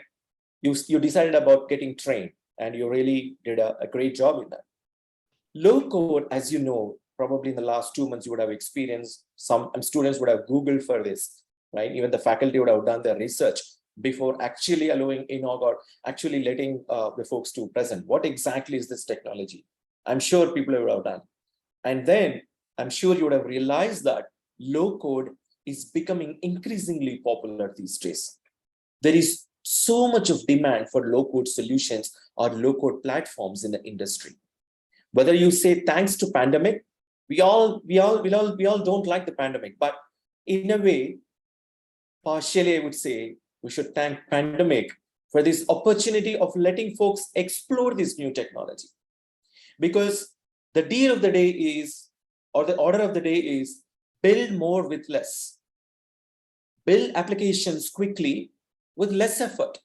You decided about getting trained and you really did a great job in that. Low code, as you know, probably in the last 2 months, you would have experienced some students would have Googled for this, right? Even the faculty would have done their research before actually allowing INOAUG or actually letting the folks to present. What exactly is this technology? I'm sure people would have done. And then I'm sure you would have realized that low code is becoming increasingly popular these days. There is so much of demand for low code solutions or low code platforms in the industry. Whether you say thanks to pandemic, we all don't like the pandemic, but in a way, partially I would say we should thank pandemic for this opportunity of letting folks explore this new technology. Because the deal of the day is, or the order of the day is, build more with less. Build applications quickly with less effort.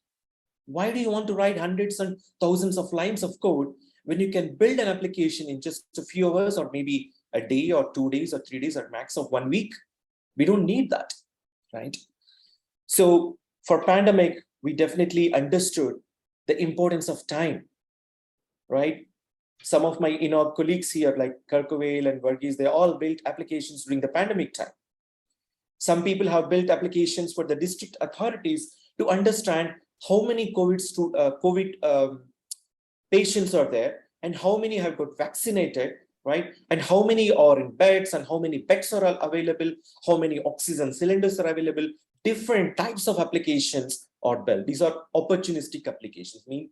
Why do you want to write hundreds and thousands of lines of code when you can build an application in just a few hours or maybe a day or 2 days or 3 days or max of 1 week? We don't need that, right? So for pandemic, we definitely understood the importance of time, right? Some of my colleagues here like Karkavel and Varghese, they all built applications during the pandemic time. Some people have built applications for the district authorities to understand how many COVID patients are there and how many have got vaccinated, right? And how many are in beds and how many beds are available, how many oxygen cylinders are available, different types of applications are built. These are opportunistic applications, mean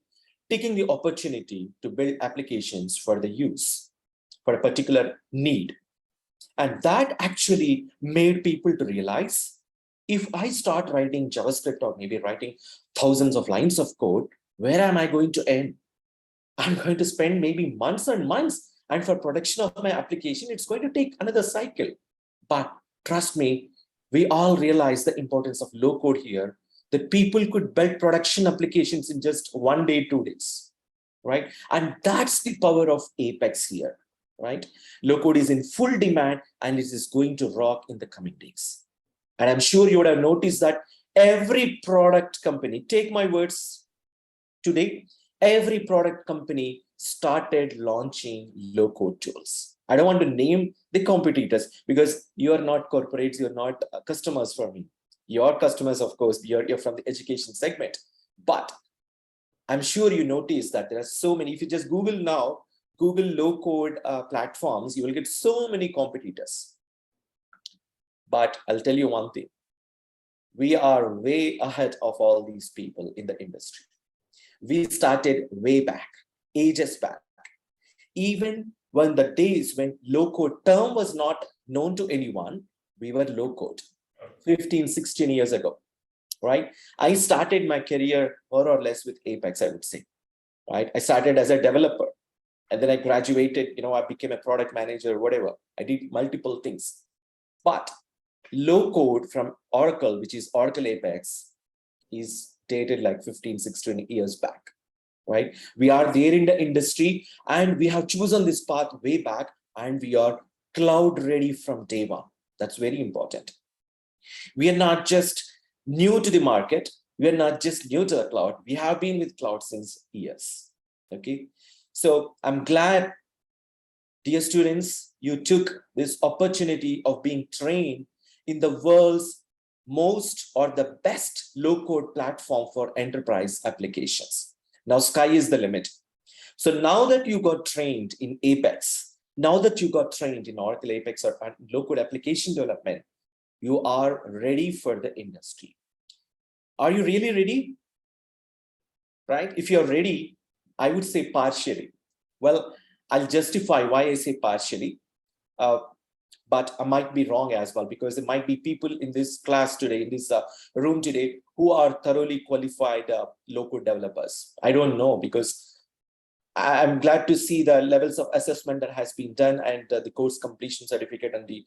taking the opportunity to build applications for the use, for a particular need. And that actually made people to realize, if I start writing JavaScript or maybe writing thousands of lines of code, where am I going to end? I'm going to spend maybe months and months. And for production of my application, it's going to take another cycle. But trust me, we all realize the importance of low code here, that people could build production applications in just 1 day, 2 days, right? And that's the power of APEX here, right? Low code is in full demand and it is going to rock in the coming days. And I'm sure you would have noticed that every product company, take my words today, every product company started launching low code tools. I don't want to name the competitors because you are not corporates, you're not customers for me. Your customers, of course, you're from the education segment. But I'm sure you notice that there are so many. If you just Google now, Google low code platforms, you will get so many competitors. But I'll tell you one thing. We are way ahead of all these people in the industry. We started way back, ages back. Even when the days when low-code term was not known to anyone, we were low-code 15, 16 years ago, right? I started my career more or less with Apex, I would say, right? I started as a developer and then I graduated, I became a product manager, whatever. I did multiple things. But low-code from Oracle, which is Oracle APEX, is dated like 15, 16 years back, right? We are there in the industry and we have chosen this path way back and we are cloud ready from day one. That's very important. We are not just new to the market. We are not just new to the cloud. We have been with cloud since years, okay? So I'm glad, dear students, you took this opportunity of being trained in the world's most or the best low-code platform for enterprise applications. Now, sky is the limit. So now that you got trained in Apex, now that you got trained in Oracle Apex or low-code application development, you are ready for the industry. Are you really ready? Right? If you're ready, I would say partially. Well, I'll justify why I say partially. But I might be wrong as well, because there might be people in this class today, in this room today, who are thoroughly qualified low-code developers. I don't know, because I'm glad to see the levels of assessment that has been done and the course completion certificate and the,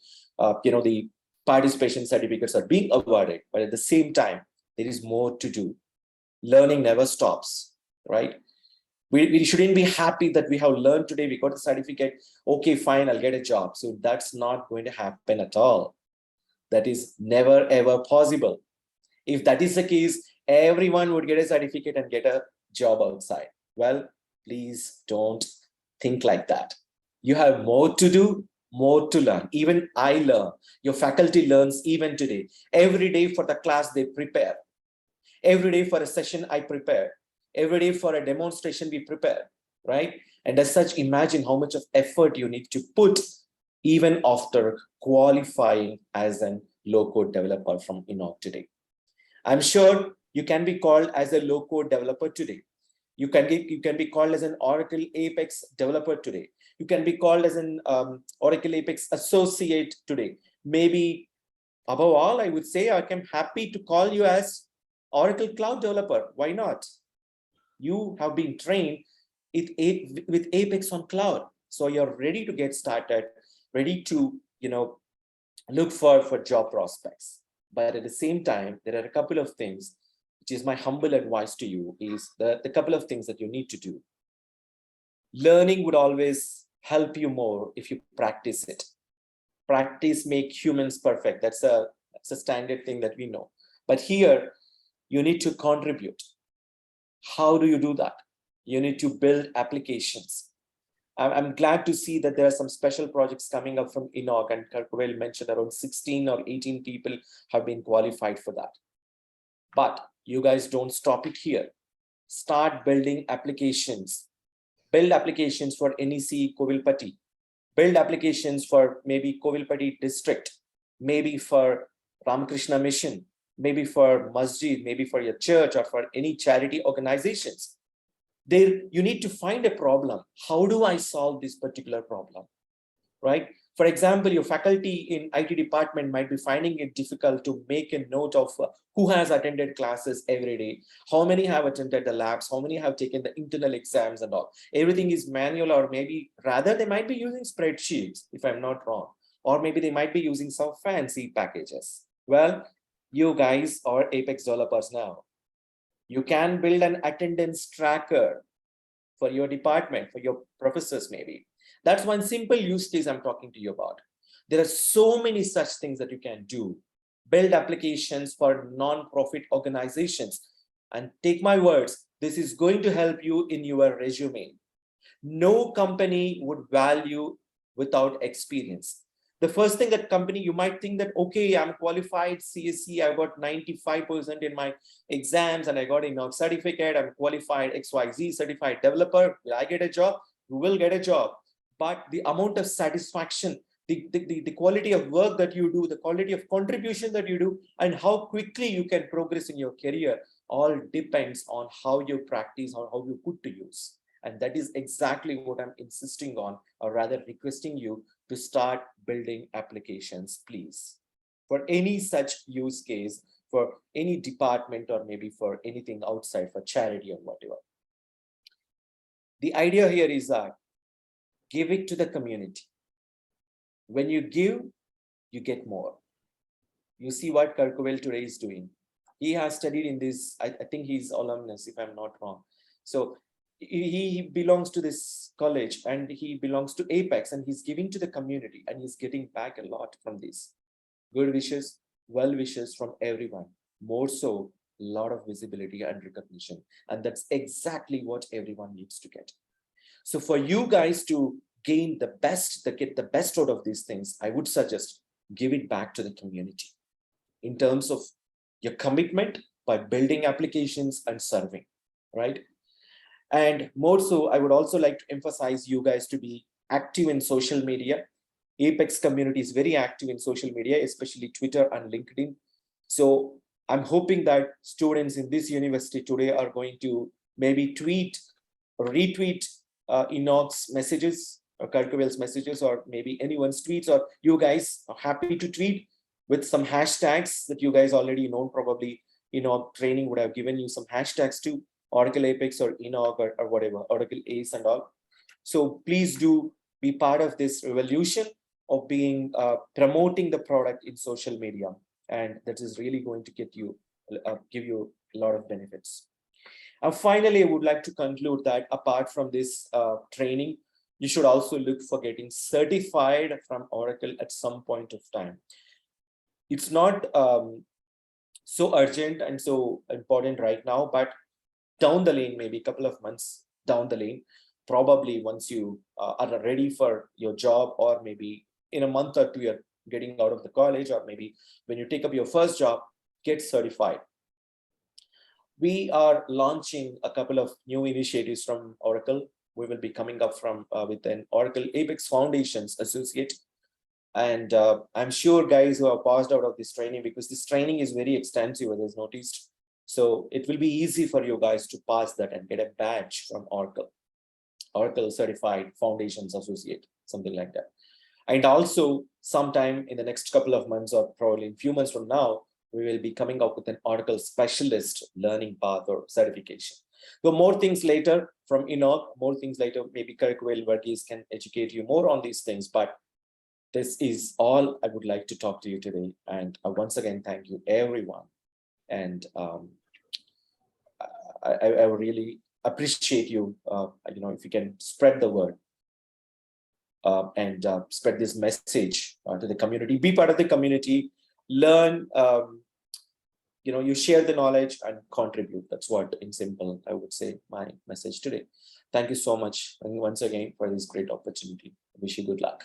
the participation certificates are being awarded. But at the same time, there is more to do. Learning never stops, right? We shouldn't be happy that we have learned today, we got the certificate, okay, fine, I'll get a job. So that's not going to happen at all. That is never, ever possible. If that is the case, everyone would get a certificate and get a job outside. Well, please don't think like that. You have more to do, more to learn. Even I learn. Your faculty learns even today. Every day for the class, they prepare. Every day for a session, I prepare. Every day for a demonstration, we prepare, right? And as such, imagine how much of effort you need to put even after qualifying as a low-code developer from INOAUG today. I'm sure you can be called as a low-code developer today. You can be called as an Oracle APEX developer today. You can be called as an Oracle APEX associate today. Maybe above all, I would say I'm happy to call you as Oracle Cloud developer. Why not? You have been trained with Apex on cloud. So you're ready to get started, ready to, look for job prospects. But at the same time, there are a couple of things, which is my humble advice to you, is the couple of things that you need to do. Learning would always help you more if you practice it. Practice makes humans perfect. That's a standard thing that we know. But here, you need to contribute. How do you do that? You need to build applications. I'm glad to see that there are some special projects coming up from INOAUG, and Kovilpatti mentioned around 16 or 18 people have been qualified for that. But you guys don't stop it here. Start building applications. Build applications for NEC Kovilpatti. Build applications for maybe Kovilpatti district, maybe for Ramakrishna Mission, maybe for masjid, maybe for your church or for any charity organizations. There, you need to find a problem. How do I solve this particular problem, right? For example, your faculty in IT department might be finding it difficult to make a note of who has attended classes every day, how many have attended the labs, how many have taken the internal exams and all. Everything is manual, or maybe rather they might be using spreadsheets, if I'm not wrong, or maybe they might be using some fancy packages. Well, you guys are Apex developers now. You can build an attendance tracker for your department, for your professors maybe. That's one simple use case I'm talking to you about. There are so many such things that you can do. Build applications for non-profit organizations. And take my words, this is going to help you in your resume. No company would value without experience. The first thing that company, you might think that, okay, I'm qualified CSE, I got 95% in my exams and I got a INOAUG certificate, I'm qualified XYZ certified developer, will I get a job? You will get a job. But the amount of satisfaction, the quality of work that you do, the quality of contribution that you do, and how quickly you can progress in your career all depends on how you practice or how you put to use. And that is exactly what I'm insisting on, or rather requesting you to start building applications, please. For any such use case, for any department, or maybe for anything outside, for charity or whatever. The idea here is that give it to the community. When you give, you get more. You see what Kovilpatti today is doing. He has studied in this, I think he's alumnus, if I'm not wrong. So he belongs to this college and he belongs to APEX, and he's giving to the community and he's getting back a lot from this. Good wishes, well wishes from everyone. More so, a lot of visibility and recognition. And that's exactly what everyone needs to get. So for you guys to gain the best, get the best out of these things, I would suggest give it back to the community in terms of your commitment by building applications and serving, right? And more so, I would also like to emphasize you guys to be active in social media. APEX community is very active in social media, especially Twitter and LinkedIn. So I'm hoping that students in this university today are going to maybe tweet or retweet INOAUG's messages or Kovilpatti's messages, or maybe anyone's tweets, or you guys are happy to tweet with some hashtags that you guys already know. Probably INOAUG training would have given you some hashtags to Oracle APEX or INOAUG or whatever, Oracle ACE and all. So please do be part of this revolution of being promoting the product in social media, and that is really going to get you give you a lot of benefits. And finally, I would like to conclude that apart from this training, you should also look for getting certified from Oracle at some point of time. It's not so urgent and so important right now, but down the lane, maybe a couple of months down the lane, probably once you are ready for your job, or maybe in a month or two, you're getting out of the college, or maybe when you take up your first job, get certified. We are launching a couple of new initiatives from Oracle. We will be coming up from with an Oracle APEX Foundations Associate. And I'm sure guys who have passed out of this training, because this training is very extensive, as noticed. So it will be easy for you guys to pass that and get a badge from Oracle. Oracle Certified Foundations Associate, something like that. And also sometime in the next couple of months, or probably in a few months from now, we will be coming up with an Oracle Specialist Learning Path or certification. So more things later from INOAUG, more things later, maybe Kovilpatti can educate you more on these things, but this is all I would like to talk to you today. And once again, thank you everyone. And I really appreciate you, if you can spread the word and spread this message to the community, be part of the community, learn, you share the knowledge and contribute. That's what, in simple, I would say my message today. Thank you so much. And once again, for this great opportunity. I wish you good luck.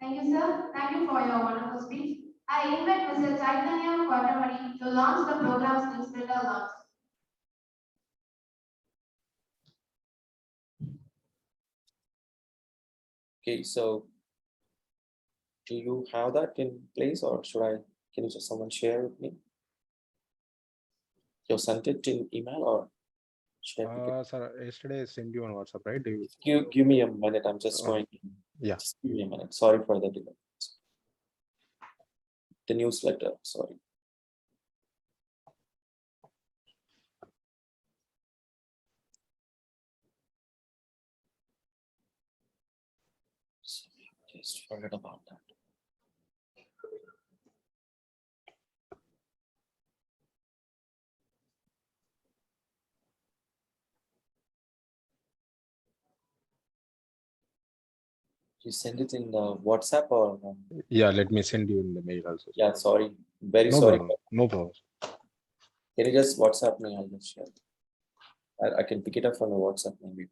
Thank you, sir. Thank you for your wonderful speech. I invite Mr. Chaitanya Kovilpatti to launch the program's newsletter launch. Okay, so do you have that in place, or can you just someone share with me? You sent it in email, or should I pick it? Sir, yesterday I sent you on WhatsApp, right? Give me a minute. I'm just going. Yeah. Just give me a minute. Sorry for the delay. The newsletter, sorry. Just forget about that. You send it in WhatsApp or? Yeah, let me send you in the mail also. Yeah, sorry. Very no sorry. Problem. No problem. Can you just WhatsApp me? I'll just share. I can pick it up from the WhatsApp maybe.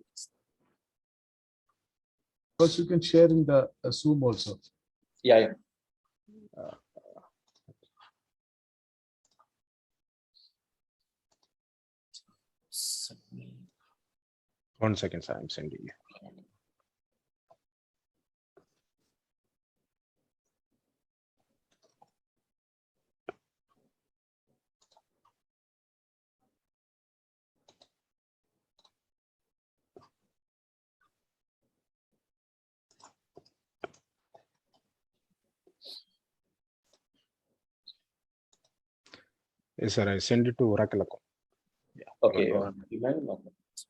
Because you can share in the Zoom also. Yeah. One second, sir. I'm sending you. Yes, sir. I send it to Oracle account. Yeah. Okay.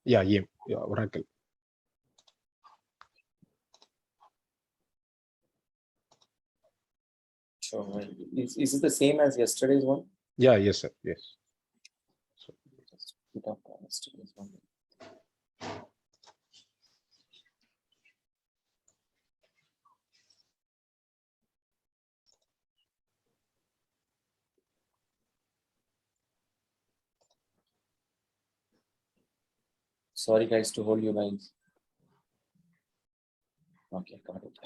Yeah, yeah, Oracle. Sure. Is it the same as yesterday's one? Yeah, yes, sir. Yes. So just put up yesterday's one. Sorry guys to hold you guys. Okay, got it.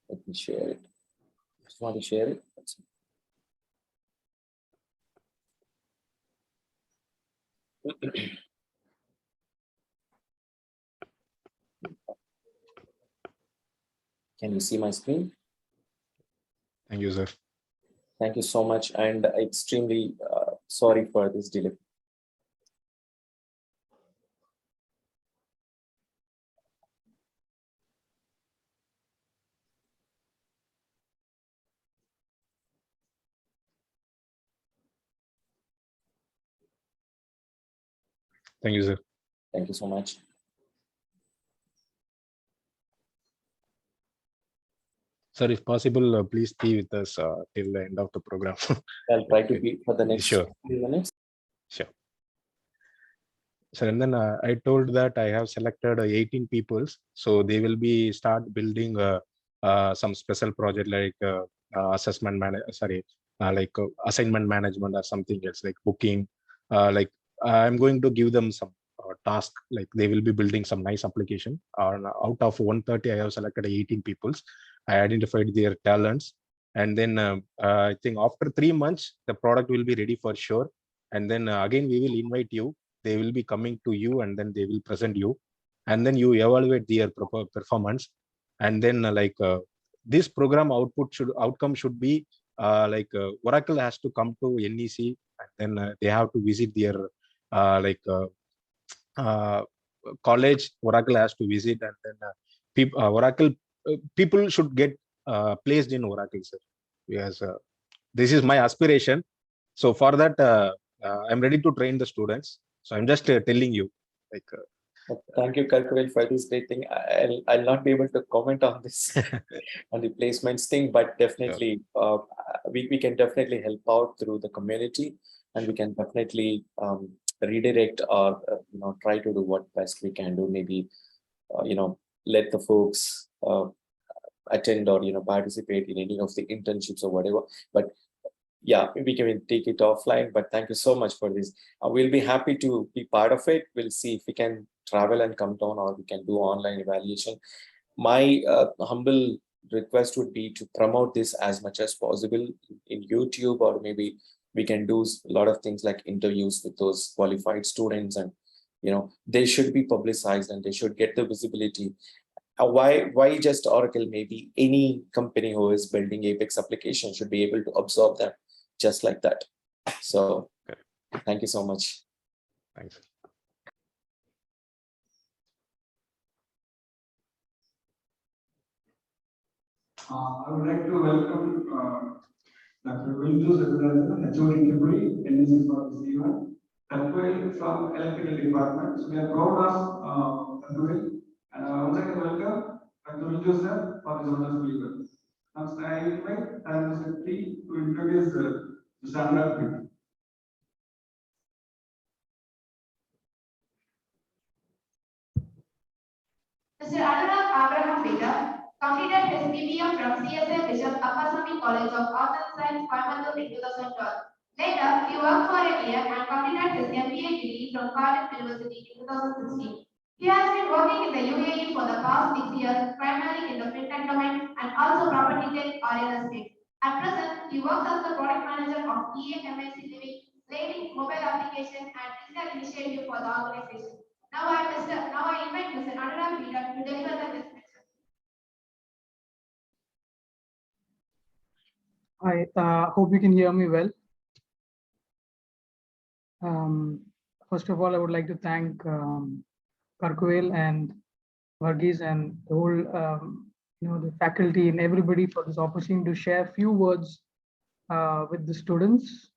Let me share it. Just want to share it. That's it. Can you see my screen? Thank you, sir. Thank you so much, and extremely sorry for this delay. Thank you, sir. Thank you so much. Sir, if possible, please be with us till the end of the program. I'll try to be for the next Sure. 3 minutes. Sure. Sir, and then I told that I have selected 18 people, so they will be start building some special project like assignment management or something else like booking. Like I'm going to give them some task, like they will be building some nice application. Out of 130, I have selected 18 people. I identified their talents, and then I think after 3 months, the product will be ready for sure. And then again, we will invite you. They will be coming to you, and then they will present you, and then you evaluate their performance. And then this program outcome should be Oracle has to come to NEC, and then they have to visit their college. Oracle has to visit, and then Oracle people should get placed in Oracle, sir. Yes, this is my aspiration. So for that, I'm ready to train the students. So I'm just telling you, like. Thank you, Kalkuvel, for this great thing. I'll not be able to comment on this on the placements thing, but definitely we can definitely help out through the community, and we can definitely redirect or try to do what best we can do. Maybe let the folks attend or participate in any of the internships or whatever. But yeah, we can take it offline, but thank you so much for this. We'll be happy to be part of it. We'll see if we can travel and come down, or we can do online evaluation. My humble request would be to promote this as much as possible in YouTube, or maybe we can do a lot of things like interviews with those qualified students, and they should be publicized and they should get the visibility. Why just Oracle? Maybe any company who is building Apex application should be able to absorb them just like that. So thank you so much. Thanks. I would like to welcome Dr. Vindu Sakurathan, HOD Tripoli, NEC for this event. Dr. from Electrical Department. So we are proud of Dr. Once again, welcome Dr. Vindu sir for this wonderful event. Next, I invite Dr. Secretary to introduce the standard. Mr. Anurag Abraham Peter completed his BBA from CSE Bishop Appasamy College of Arts and Science, Coimbatore in 2012. Later, he worked for a year and completed his MBA degree from Cardiff University in 2016. He has been working in the UAE for the past 6 years, primarily in the fintech domain and also property tech or real estate. At present, he works as the product manager of EAMAC Living, leading mobile application and digital initiative for the organization. Now I invite Mr. Anurag Peter to deliver the lecture. I hope you can hear me well. First of all, I would like to thank Karkuel and Varghese and the whole, the faculty and everybody for this opportunity to share few words with the students.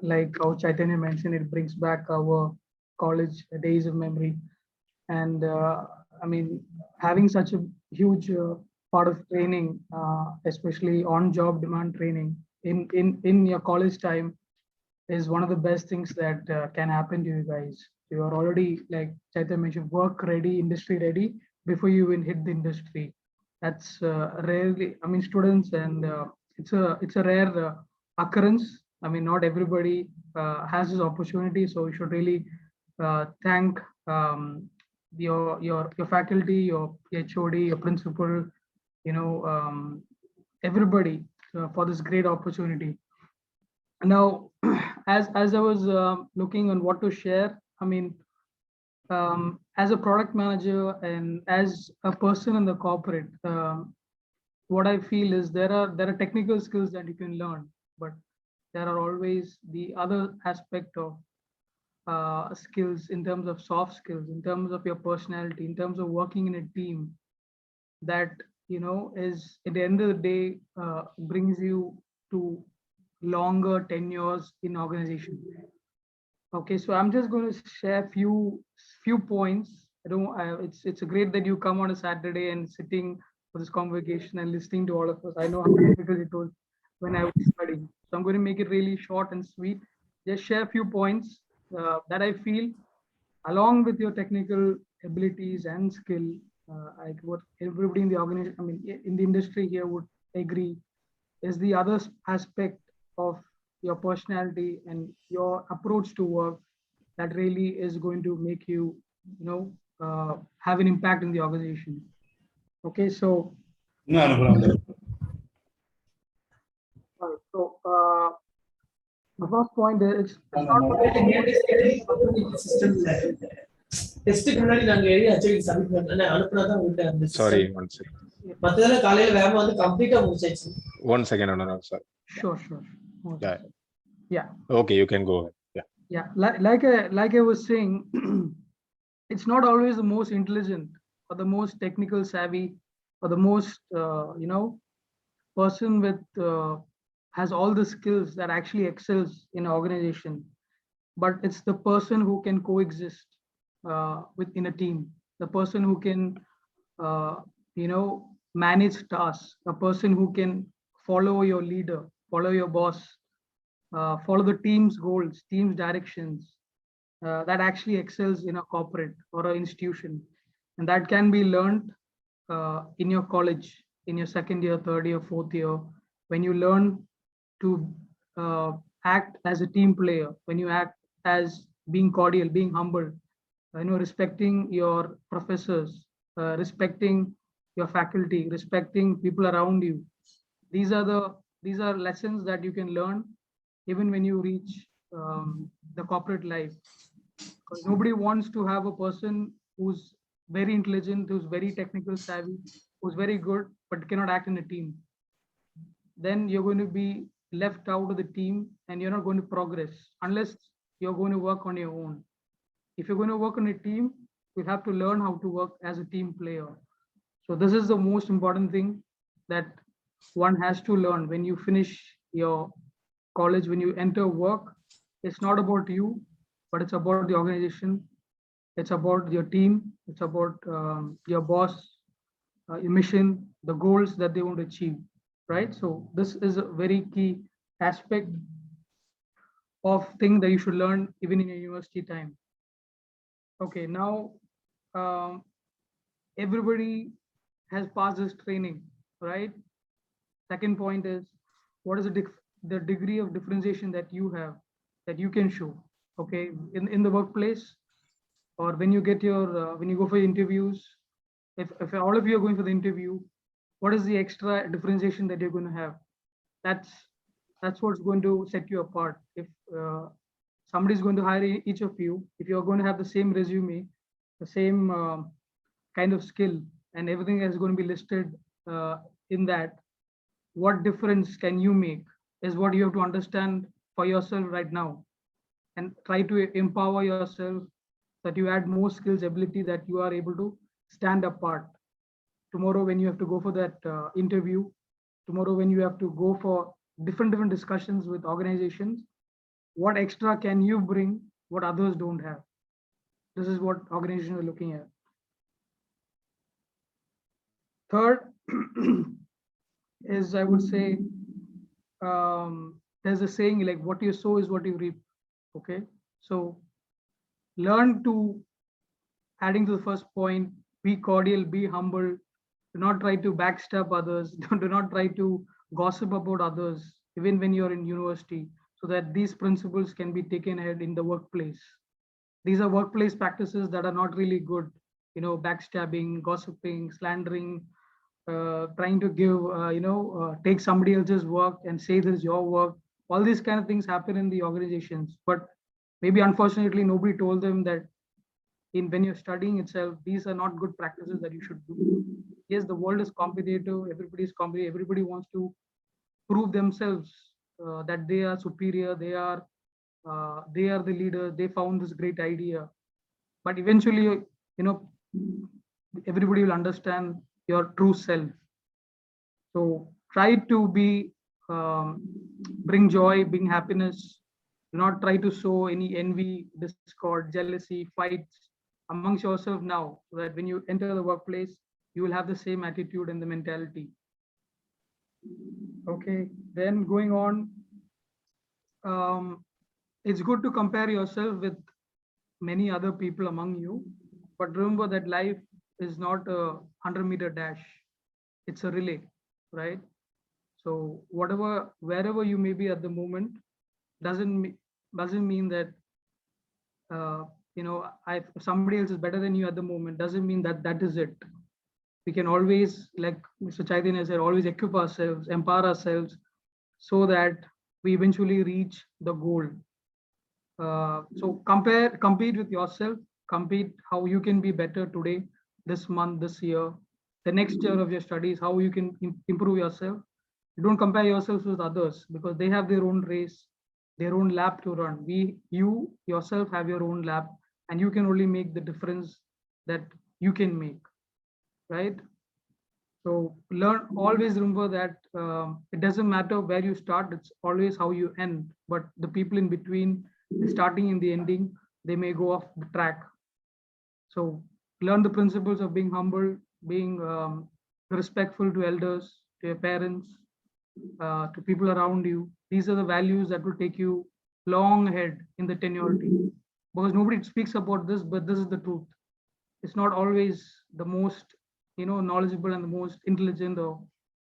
Like how Chaitanya mentioned, it brings back our college days of memory. And I mean, having such a huge part of training, especially on-job demand training in your college time, is one of the best things that can happen to you guys. You are already, like Chaitanya mentioned, work ready, industry ready before you even hit the industry. That's rarely, I mean, students, and it's a rare occurrence. I mean, not everybody has this opportunity, so you should really thank your faculty, your HOD, your principal, everybody for this great opportunity. Now, as I was looking on what to share, I mean, as a product manager and as a person in the corporate, what I feel is there are technical skills that you can learn, but there are always the other aspect of skills in terms of soft skills, in terms of your personality, in terms of working in a team, that is at the end of the day brings you to longer tenures in organization. Okay, so I'm just going to share few points. It's great that you come on a Saturday and sitting for this convocation and listening to all of us. I know how difficult it was when I was studying. So I'm going to make it really short and sweet. Just share a few points that I feel, along with your technical abilities and skill, like what everybody in the organization, I mean, in the industry here would agree, is the other aspect of your personality and your approach to work that really is going to make you, have an impact in the organization. Okay, so. So the first point is sorry, one second. One second, no, sorry. Sure. Yeah. Okay, you can go ahead. Yeah, like I was saying, it's not always the most intelligent or the most technical savvy or the most person with has all the skills that actually excels in an organization, but it's the person who can coexist within a team, the person who can manage tasks, a person who can follow your leader, follow your boss, follow the team's goals, team's directions, that actually excels in a corporate or an institution. And that can be learned in your college, in your second year, third year, fourth year, when you learn to act as a team player, when you act as being cordial, being humble, respecting your professors, respecting your faculty, respecting people around you. These are lessons that you can learn even when you reach the corporate life. Because nobody wants to have a person who's very intelligent, who's very technical savvy, who's very good, but cannot act in a team. Then you're going to be left out of the team and you're not going to progress unless you're going to work on your own. If you're going to work on a team, you have to learn how to work as a team player. So this is the most important thing that one has to learn when you finish your college, when you enter work. It's not about you, but it's about the organization. It's about your team. It's about your boss, your mission, the goals that they want to achieve, right? So this is a very key aspect of thing that you should learn even in your university time. Okay, now everybody has passed this training, right? Second point is, what is the degree of differentiation that you have, that you can show, okay, in the workplace, or when you get your when you go for interviews. If all of you are going for the interview, what is the extra differentiation that you're going to have? That's what's going to set you apart. If somebody is going to hire each of you, if you're going to have the same resume, the same kind of skill, and everything is going to be listed in that, what difference can you make is what you have to understand for yourself right now, and try to empower yourself, that you add more skills, ability, that you are able to stand apart. Tomorrow, when you have to go for that interview, tomorrow, when you have to go for different discussions with organizations, what extra can you bring what others don't have? This is what organizations are looking at. Third is, I would say, there's a saying like, what you sow is what you reap. Okay, so learn to, adding to the first point, be cordial, be humble. Do not try to backstab others. Do not try to gossip about others, even when you're in university, so that these principles can be taken ahead in the workplace. These are workplace practices that are not really good. You know, backstabbing, gossiping, slandering, trying to give, take somebody else's work and say this is your work. All these kind of things happen in the organizations, but maybe unfortunately nobody told them that when you're studying itself, these are not good practices that you should do. Yes, the world is competitive, everybody is competitive, everybody wants to prove themselves that they are superior, they are the leader, they found this great idea. But eventually, everybody will understand your true self. So try to bring joy, bring happiness. Do not try to sow any envy, discord, jealousy, fights amongst yourself now, so that when you enter the workplace, you will have the same attitude and the mentality. Okay, then going on, it's good to compare yourself with many other people among you, but remember that life is not a 100-meter dash. It's a relay, right? So wherever you may be at the moment, doesn't mean that if somebody else is better than you at the moment, doesn't mean that is it. We can always, like Mr. Chaitanya said, always equip ourselves, empower ourselves, so that we eventually reach the goal. So compete with yourself, compete how you can be better today, this month, this year, the next year of your studies, how you can improve yourself. Don't compare yourselves with others, because they have their own race, their own lap to run. You yourself have your own lap, and you can only make the difference that you can make, right? So always remember that it doesn't matter where you start, it's always how you end. But the people in between, the starting and the ending, they may go off the track. So learn the principles of being humble, being respectful to elders, to your parents, to people around you. These are the values that will take you long ahead in the tenuity. Because nobody speaks about this, but this is the truth. It's not always the most knowledgeable and the most intelligent, or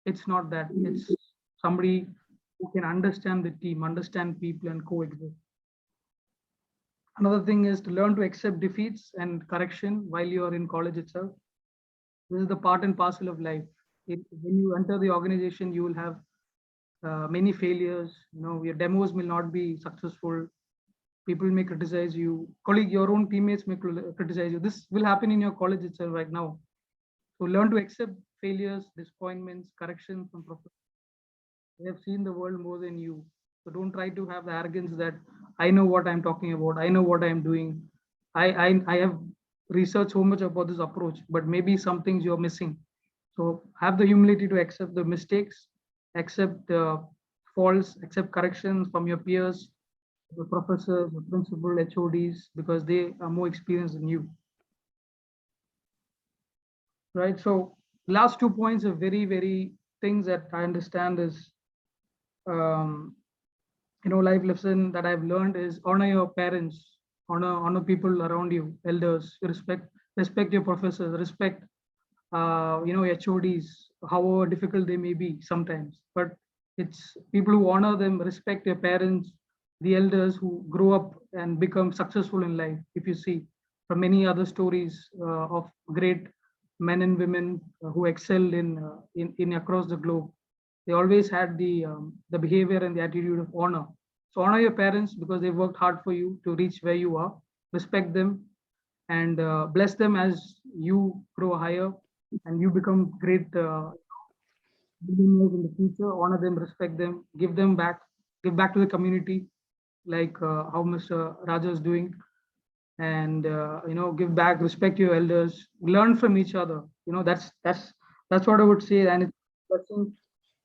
it's not that. It's somebody who can understand the team, understand people, and coexist. Another thing is to learn to accept defeats and correction while you are in college itself. This is the part and parcel of life. When you enter the organization, you will have many failures. Your demos will not be successful. People may criticize you. Your own teammates may criticize you. This will happen in your college itself right now. So learn to accept failures, disappointments, corrections from professors. They have seen the world more than you. So don't try to have the arrogance that I know what I'm talking about. I know what I'm doing. I have researched so much about this approach, but maybe some things you're missing. So have the humility to accept the mistakes, accept faults, accept corrections from your peers, the professors, the principal, HODs, because they are more experienced than you. Right. So last 2 points are very, very things that I understand is, life lesson that I've learned is honor your parents, honor people around you, elders, respect your professors, respect, HODs, however difficult they may be sometimes, but it's people who honor them, respect your parents, the elders who grow up and become successful in life. If you see from many other stories of great men and women who excelled in across the globe, they always had the behavior and the attitude of honor. So honor your parents because they worked hard for you to reach where you are. Respect them and bless them as you grow higher and you become great billionaires in the future. Honor them, respect them, give back to the community, like how Mr. Raja is doing. and give back, respect your elders, learn from each other. That's what I would say, and it's a blessing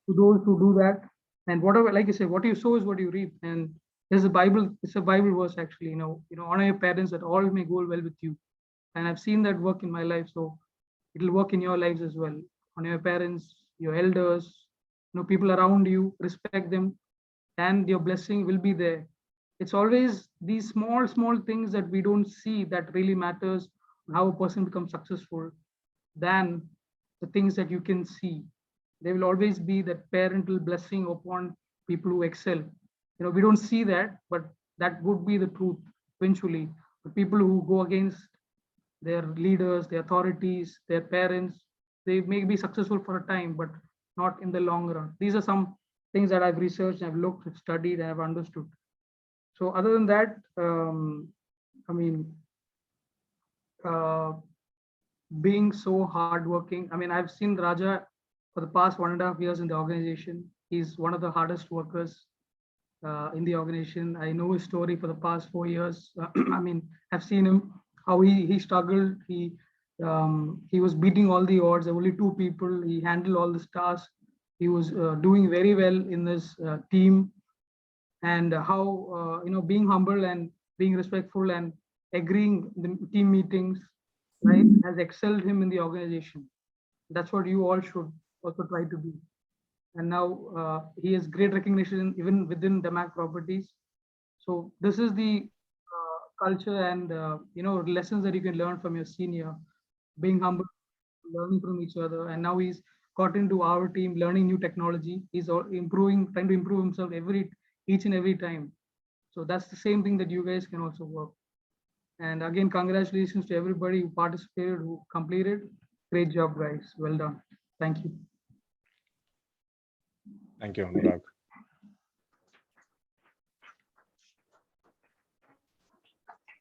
to those who do that. And whatever, like you say, what you sow is what you reap. And there's a Bible, it's a Bible verse actually. Honor your parents that all may go well with you. And I've seen that work in my life, so it'll work in your lives as well. Honor your parents, your elders, people around you, respect them, and your blessing will be there. It's always these small things that we don't see that really matters on how a person becomes successful than the things that you can see. There will always be that parental blessing upon people who excel. We don't see that, but that would be the truth eventually. The people who go against their leaders, their authorities, their parents, they may be successful for a time, but not in the long run. These are some things that I've researched, I've looked, I've studied, I've understood. So other than that, being so hardworking, I've seen Raja for the past 1.5 years in the organization. He's one of the hardest workers in the organization. I know his story for the past 4 years. I've seen him, how he struggled. He was beating all the odds. There were only 2 people. He handled all the tasks. He was doing very well in this team, and how being humble and being respectful and agreeing the team meetings, right, has excelled him in the organization. That's what you all should also try to be. And now he has great recognition even within DMAC Properties. So this is the culture and lessons that you can learn from your senior, being humble, learning from each other. And now he's got into our team, learning new technology. He's trying to improve himself each and every time. So that's the same thing that you guys can also work. And again, congratulations to everybody who participated, who completed. Great job, guys. Well done. Thank you. Thank you, Anurag.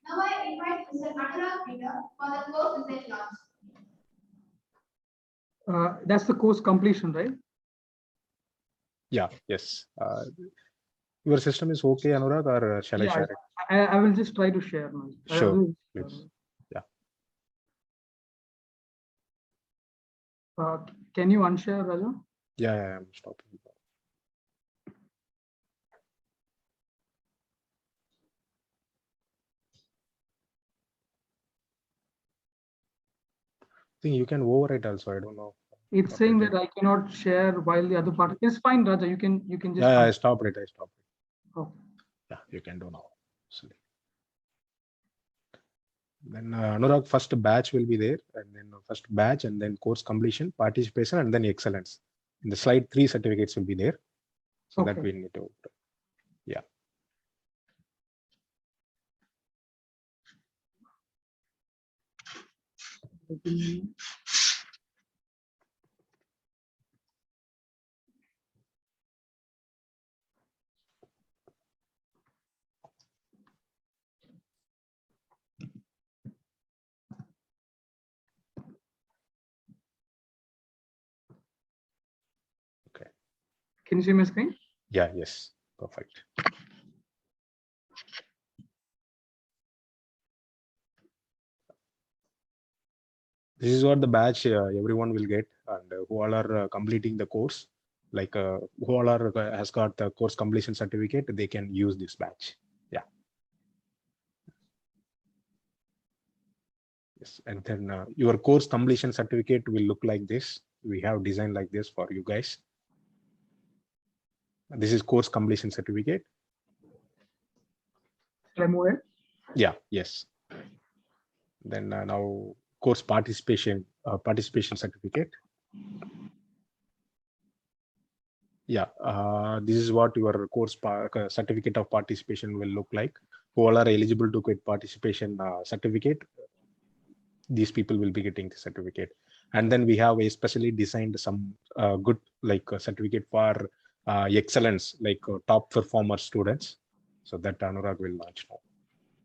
Now I invite Mr. Anurag Peter for the course design launch. That's the course completion, right? Yeah, yes. Your system is okay, Anurag, or shall I share it? I will just try to share now. Sure, please. Yeah. Can you unshare, Raja? Yeah, I'm stopping. I think you can overwrite also. I don't know. It's saying that I cannot share while the other part. It's fine, Raja. You can just. Yeah, I stopped it. Oh. Yeah, you can do now. Then Anurag, first batch will be there, and then first batch, and then course completion, participation, and then excellence. In the slide, 3 certificates will be there. So that we need to, yeah. Okay. Can you see my screen? Yeah, yes, perfect. This is what the batch everyone will get, and who all are completing the course, like who all are has got the course completion certificate, they can use this batch. Yeah. Yes, and then your course completion certificate will look like this. We have designed like this for you guys. This is course completion certificate. Yeah, yes. Then now course participation certificate. Yeah, this is what your course certificate of participation will look like. Who all are eligible to get participation certificate, these people will be getting the certificate. And then we have a specially designed some good certificate for excellence, like top performer students. So that Anurag will launch now.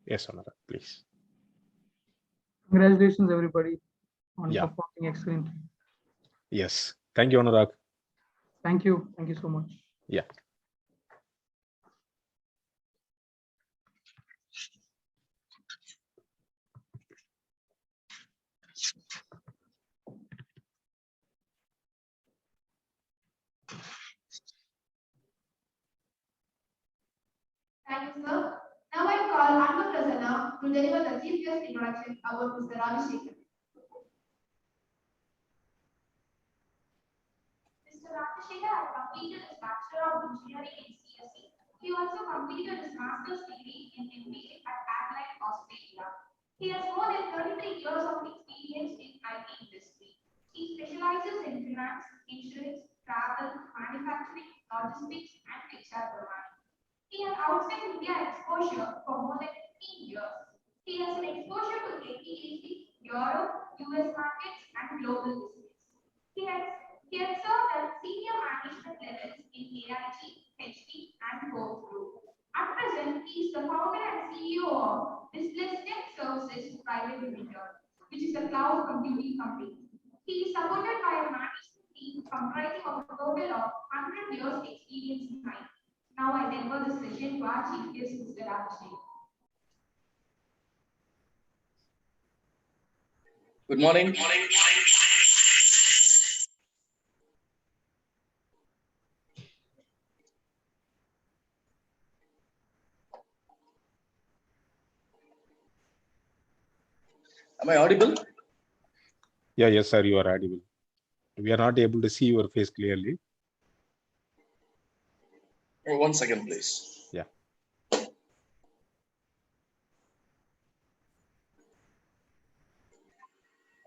Yes, Anurag, please. Congratulations, everybody, on performing excellently. Yes, thank you, Anurag. Thank you so much. Yeah. to deliver the chief guest introduction about Mr. Ravishekar. Mr. Ravishekar has completed his Bachelor of Engineering in CSE. He also completed his Master's degree in MBA at Adelaide, Australia. He has more than 33 years of experience in IT industry. He specializes in finance, insurance, travel, manufacturing, logistics, and HR domain. He has outside India exposure for more than 15 years. He has an exposure to APAC, Europe, US markets, and global business. He has served at senior management levels in AIG, HP, and Coke Group. At present, he is the founder and CEO of Displacement Services Private Limited, which is a cloud computing company. He is supported by a management team comprising of a total of 100 years experience in IT. Now I deliver the session to our chief guest, Mr. Abhishek. Good morning. Am I audible? Yeah, yes, sir, you are audible. We are not able to see your face clearly. Oh, 1 second, please. Yeah.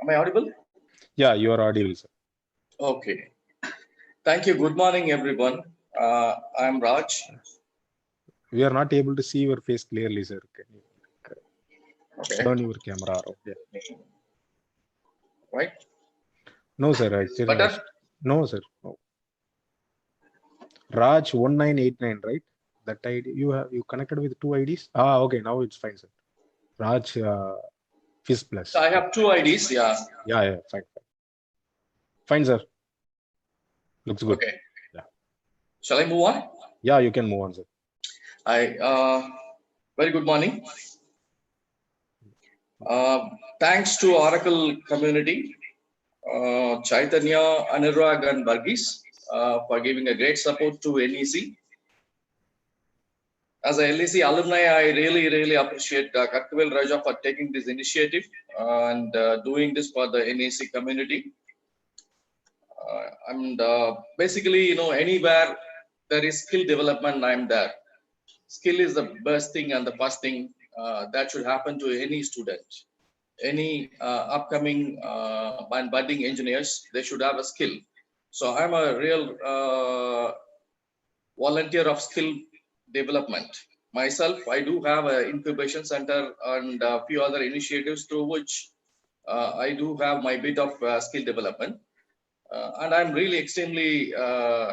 Am I audible? Yeah, you are audible, sir. Okay. Thank you. Good morning, everyone. I'm Raj. We are not able to see your face clearly, sir. Can you turn Okay. your camera off? Yeah. Right? No, sir. Actually, Better? no, sir. No. Raj 1989, right? That ID you connected with 2 IDs. Ah, okay. Now it's fine, sir. Raj Fizz Plus. So I have 2 IDs. Yeah. Yeah, fine. Fine, sir. Looks good. Okay. Yeah. Shall I move on? Yeah, you can move on, sir. Very good morning. Thanks to Oracle community, Chaitanya, Anurag, and Varghese for giving a great support to NEC. As a LEC alumni, I really appreciate Kovilpatti Raja for taking this initiative and doing this for the NEC community. And basically, anywhere there is skill development, I'm there. Skill is the best thing and the first thing that should happen to any student. Any upcoming and budding engineers, they should have a skill. So I'm a real volunteer of skill development. Myself, I do have an incubation center and a few other initiatives through which I do have my bit of skill development. And I'm really extremely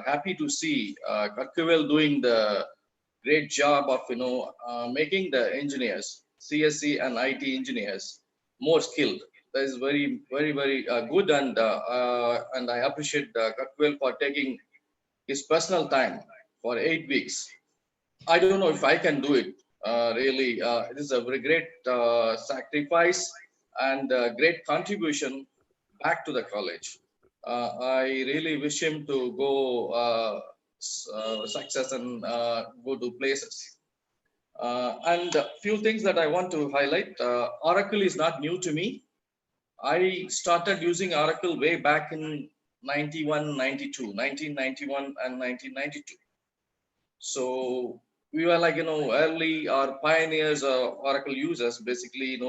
happy to see Kovilpatti doing the great job of making the engineers, CSE and IT engineers, more skilled. That is very good, and I appreciate Kovilpatti for taking his personal time for 8 weeks. I don't know if I can do it. Really, it is a very great sacrifice and great contribution back to the college. I really wish him to go success and go to places. And a few things that I want to highlight. Oracle is not new to me. I started using Oracle way back in 1991 and 1992. So we were like, early or pioneers or Oracle users. Basically,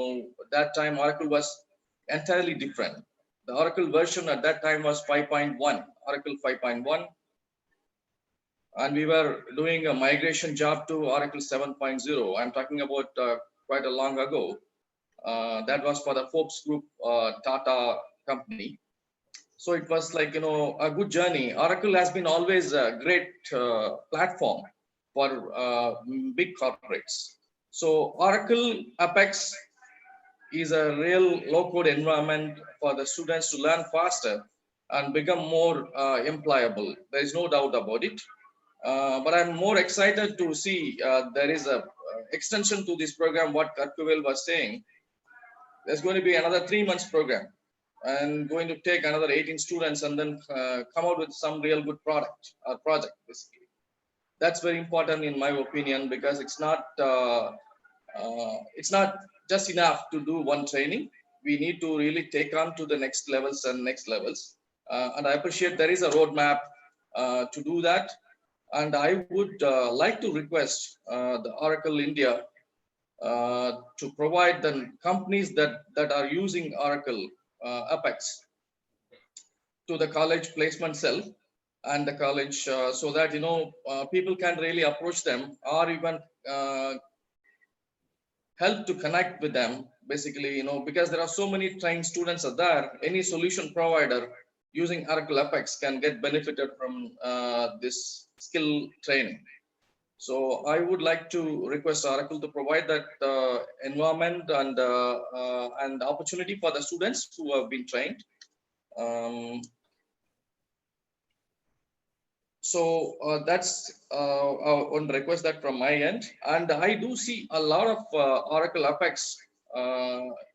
that time Oracle was entirely different. The Oracle version at that time was 5.1, Oracle 5.1. And we were doing a migration job to Oracle 7.0. I'm talking about quite a long ago. That was for the Forbes Group Tata company. So it was like, a good journey. Oracle has been always a great platform for big corporates. So Oracle APEX is a real low-code environment for the students to learn faster and become more employable. There is no doubt about it. But I'm more excited to see there is a extension to this program, what Kovilpatti was saying. There's going to be another 3 months program and going to take another 18 students and then come out with some real good product or project, basically. That's very important in my opinion, because it's not it's not just enough to do one training. We need to really take on to the next levels and next levels. And I appreciate there is a roadmap to do that. And I would like to request the Oracle India to provide the companies that are using Oracle APEX to the college placement cell and the college, so that people can really approach them, or even help to connect with them, basically, because there are so many trained students are there. Any solution provider using Oracle APEX can get benefited from this skill training. So I would like to request Oracle to provide that environment and opportunity for the students who have been trained. That's one request that from my end. And I do see a lot of Oracle APEX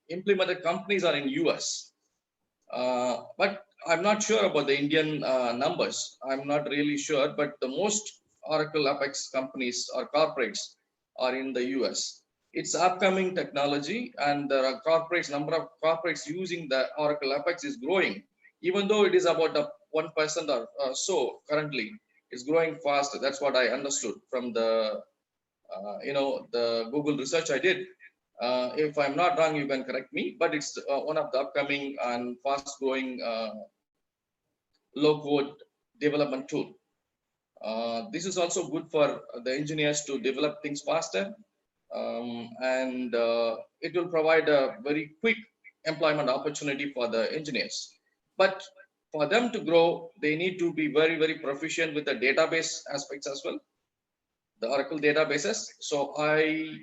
implemented companies are in US. But I'm not sure about the Indian numbers. I'm not really sure, but the most Oracle APEX companies or corporates are in the US. It's upcoming technology, and there are number of corporates using the Oracle APEX is growing, even though it is about 1% or so currently. It's growing fast. That's what I understood from the the Google research I did. If I'm not wrong, you can correct me, but it's one of the upcoming and fast growing low code development tool. This is also good for the engineers to develop things faster, and it will provide a very quick employment opportunity for the engineers. But for them to grow, they need to be very, very proficient with the database aspects as well, the Oracle databases. So I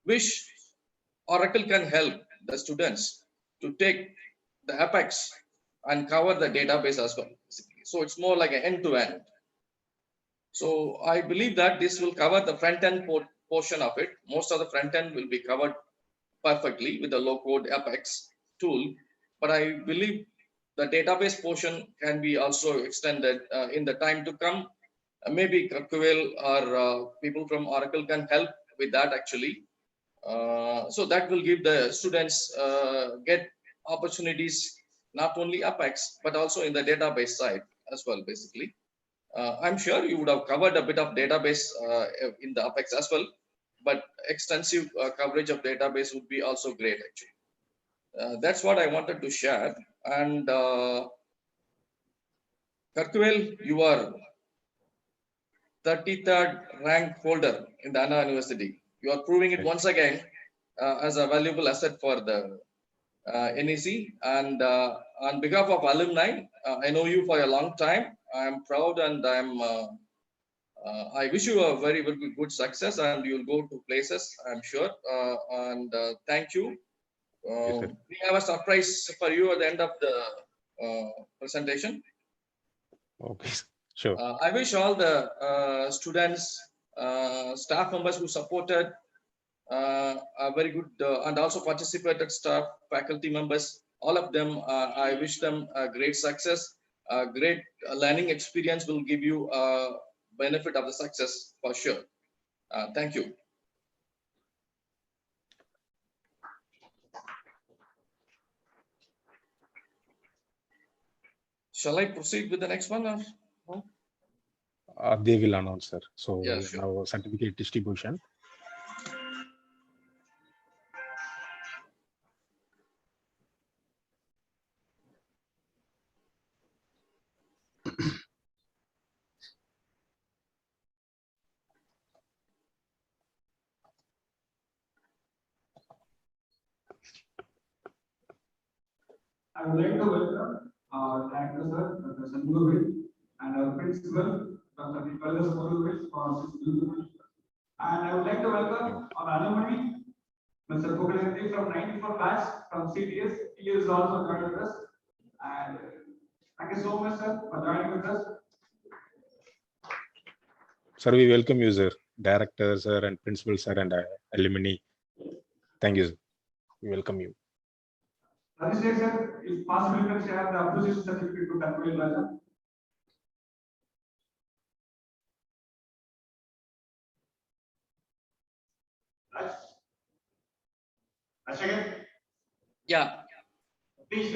wish Oracle can help the students to take the APEX and cover the database as well. So it's more like an end-to-end. So I believe that this will cover the front-end portion of it. Most of the front-end will be covered perfectly with the low-code APEX tool. But I believe the database portion can be also extended in the time to come. Maybe Kovilpatti or people from Oracle can help with that actually. So that will give the students get opportunities, not only APEX, but also in the database side as well, basically. I'm sure you would have covered a bit of database in the APEX as well, but extensive coverage of database would be also great actually. That's what I wanted to share. And Kovilpatti, you are 33rd rank holder in the Anna University. You are proving it once again as a valuable asset for the NEC. And on behalf of alumni, I know you for a long time. I am proud, and I wish you a very, very good success, and you'll go to places, I'm sure. And thank you. Yes, we have a surprise for you at the end of the presentation. Okay, sure. I wish all the students, staff members who supported, are very good, and also participated staff, faculty members, all of them, I wish them a great success. A great learning experience will give you a benefit of the success for sure. Thank you. Shall I proceed with the next one? Or? They will announce, sir. So yeah, sure. Now certificate distribution. I would like to welcome our director, sir, Dr. Sanjay, and our principal, Dr. Nicholas Morovich, for this beautiful. And I would like to welcome our alumni, Mr. Kovilpatti from 94 batch from CTS. He is also joining us. And thank you so much, sir, for joining with us. Sir, we welcome you, sir, director, sir, and principal, sir, and alumni. Thank you, sir. We welcome you. Abhishek, sir, if possible, you can share the appreciation certificate to Kovilpatti. Ashok, Yeah. please,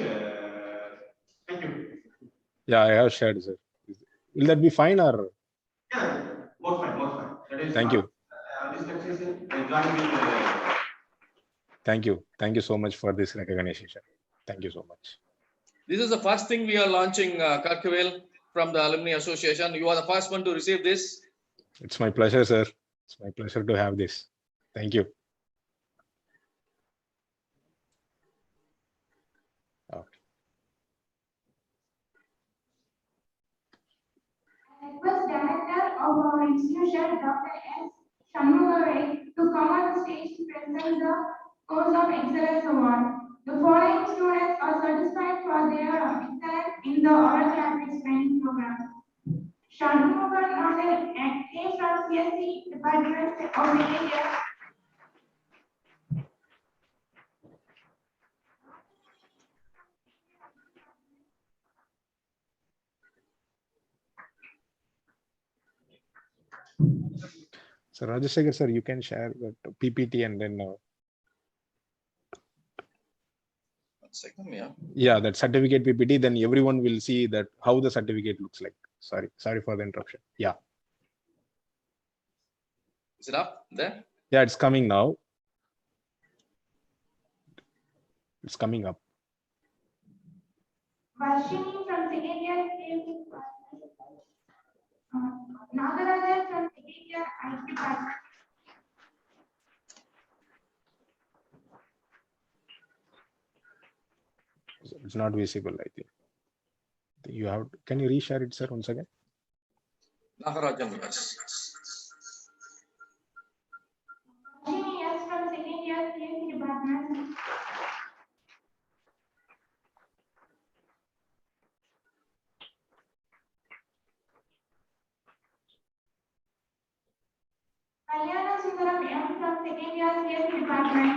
thank you. Yeah, I have shared, sir. Will that be fine or? Yeah, more fine, more fine. That is Thank you. This lecture is joined with. Thank you. Thank you so much for this recognition. Thank you so much. This is the first thing we are launching, Karkavel, from the Alumni Association. You are the first one to receive this. It's my pleasure, sir. It's my pleasure to have this. Thank you. Okay. I request Director of our institution, Dr. S. Shanmugam, to come on the stage to present the Course of Excellence Award. The following students are certified for their excellence in the Oracle APEX Training program. Shanmugam came from CSE Department of India. So Rajashekhar, sir, you can share the PPT and then. One second, yeah. Yeah, that certificate PPT, then everyone will see that how the certificate looks like. Sorry for the interruption. Yeah. Is it up there? Yeah, it's coming now. It's coming up. Varshini from second year came. Nagarajan from second year IT department. It's not visible, I think. You have. Can you reshare it, sir, once again? Nagarajan, yes. Varshini, yes, from second year CSE department. Kalyana Sundaram M from second year CSE department.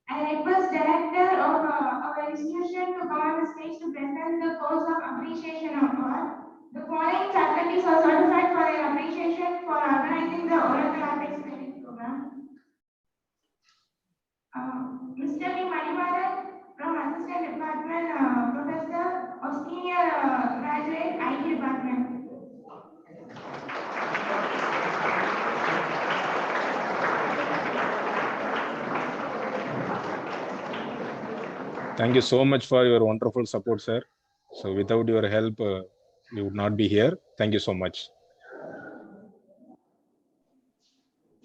I request Director of our institution to come on the stage to present the Course of Appreciation Award. The following faculties are certified for their appreciation for organizing the Oracle APEX Training program. Mr. B. Manivaran from Assistant Department Professor of Senior Graduate IT Department. Thank you so much for your wonderful support, sir. So without your help, we would not be here. Thank you so much.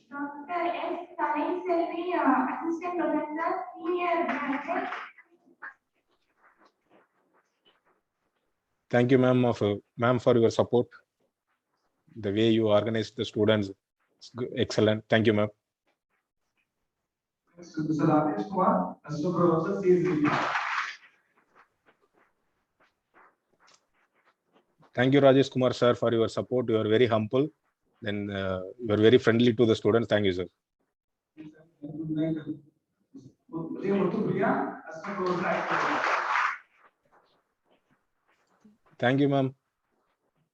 Dr. S. Salin Selvi, Assistant Professor, Senior Graduate. Thank you, ma'am, for your support. The way you organize the students, it's excellent. Thank you, ma'am. Mr. Rajesh Kumar, Assistant Professor, CSE. Thank you, Rajesh Kumar, sir, for your support. You are very humble. Then you are very friendly to the students. Thank you, sir. Thank you, ma'am.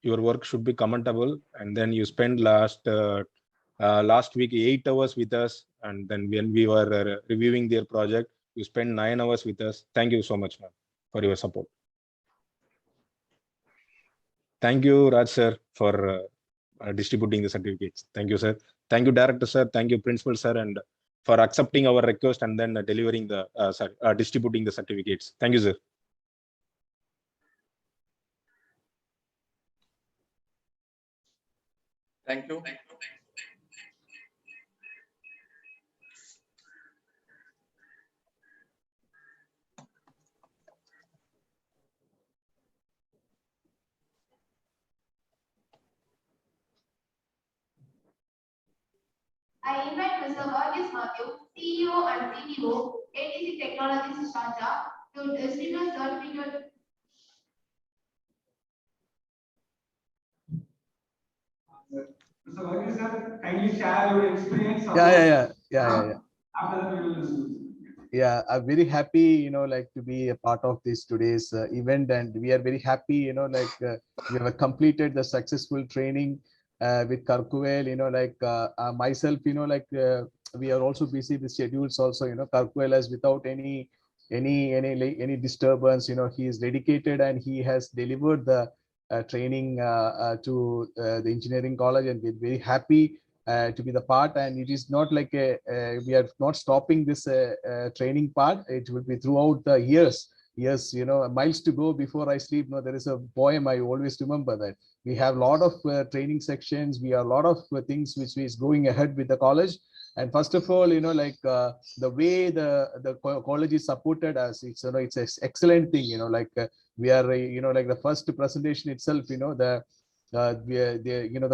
Your work should be commendable. And then you spent last week 8 hours with us. And then when we were reviewing their project, you spent 9 hours with us. Thank you so much, ma'am, for your support. Thank you, Raj sir, for distributing the certificates. Thank you, sir. Thank you, Director sir. Thank you, Principal sir, and for accepting our request and then delivering the distributing the certificates. Thank you, sir. Thank you. I invite Mr. Varghese Matthew, CEO and CTO, ATC Technologies Sharjah, to distribute certificate. Mr. Varghese sir, kindly share your experience. Yeah. After that, we will listen. yeah, I'm very happy, like to be a part of this today's event, and we are very happy, we have completed the successful training with Karkuvel, myself, we are also busy with schedules also, Karkuvel has without any disturbance, he is dedicated and he has delivered the training to the engineering college, and we're very happy to be the part. And it is not like we are not stopping this training part. It will be throughout the years, miles to go before I sleep. There is a poem I always remember, that we have a lot of training sections, we have a lot of things which is going ahead with the college. And first of all, the way the college is supported us, it's an excellent thing. We are the first presentation itself, the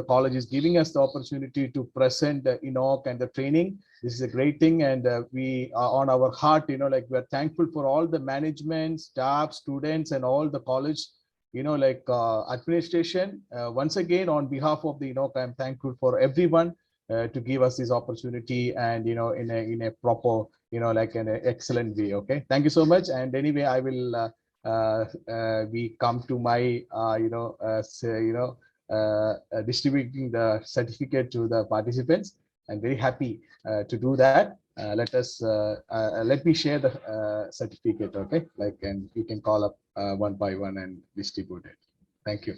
college is giving us the opportunity to present INOAUG and the training. This is a great thing, and we are on our heart, we are thankful for all the management, staff, students, and all the college, administration. Once again, on behalf of the INOAUG, I'm thankful for everyone to give us this opportunity, and in a proper, an excellent way. Okay, thank you so much. And anyway, I will we come to my distributing the certificate to the participants. I'm very happy to do that. Let me share the certificate. Okay, and you can call up one by one and distribute it. Thank you.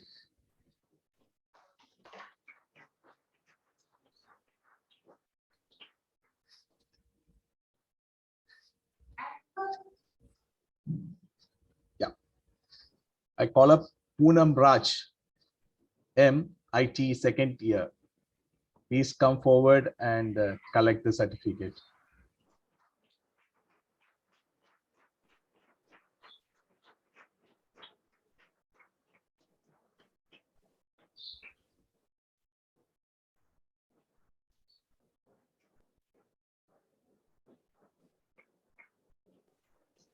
Yeah, I call up Poonam Raj, MIT second year. Please come forward and collect the certificate.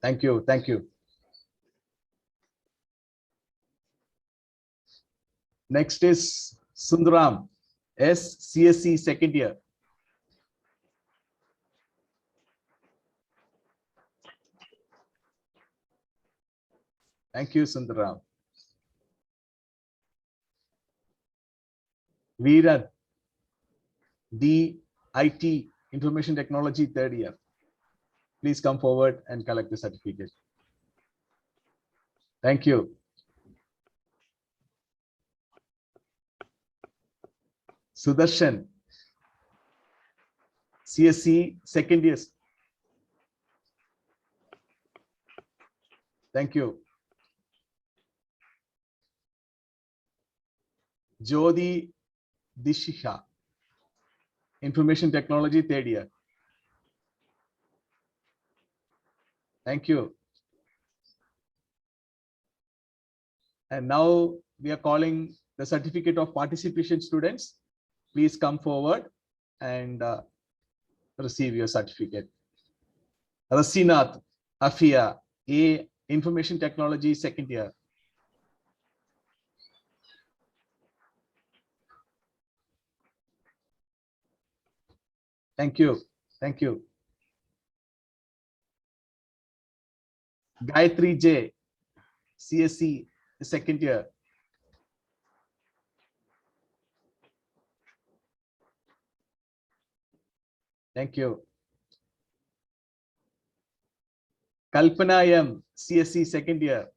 Thank you. Thank you. Next is Sundaram, CSE second year. Thank you, Sundaram. Veeran, IT Information Technology third year. Please come forward and collect the certificate. Thank you. Sudarshan, CSE second year. Thank you. Jyoti Dishisha, Information Technology third year. Thank you. And now we are calling the certificate of participation students. Please come forward and receive your certificate. Rasinath Afia, Information Technology second year. Thank you. Thank you. Gayatri J, CSE second year. Thank you. Kalpana M, CSE second year.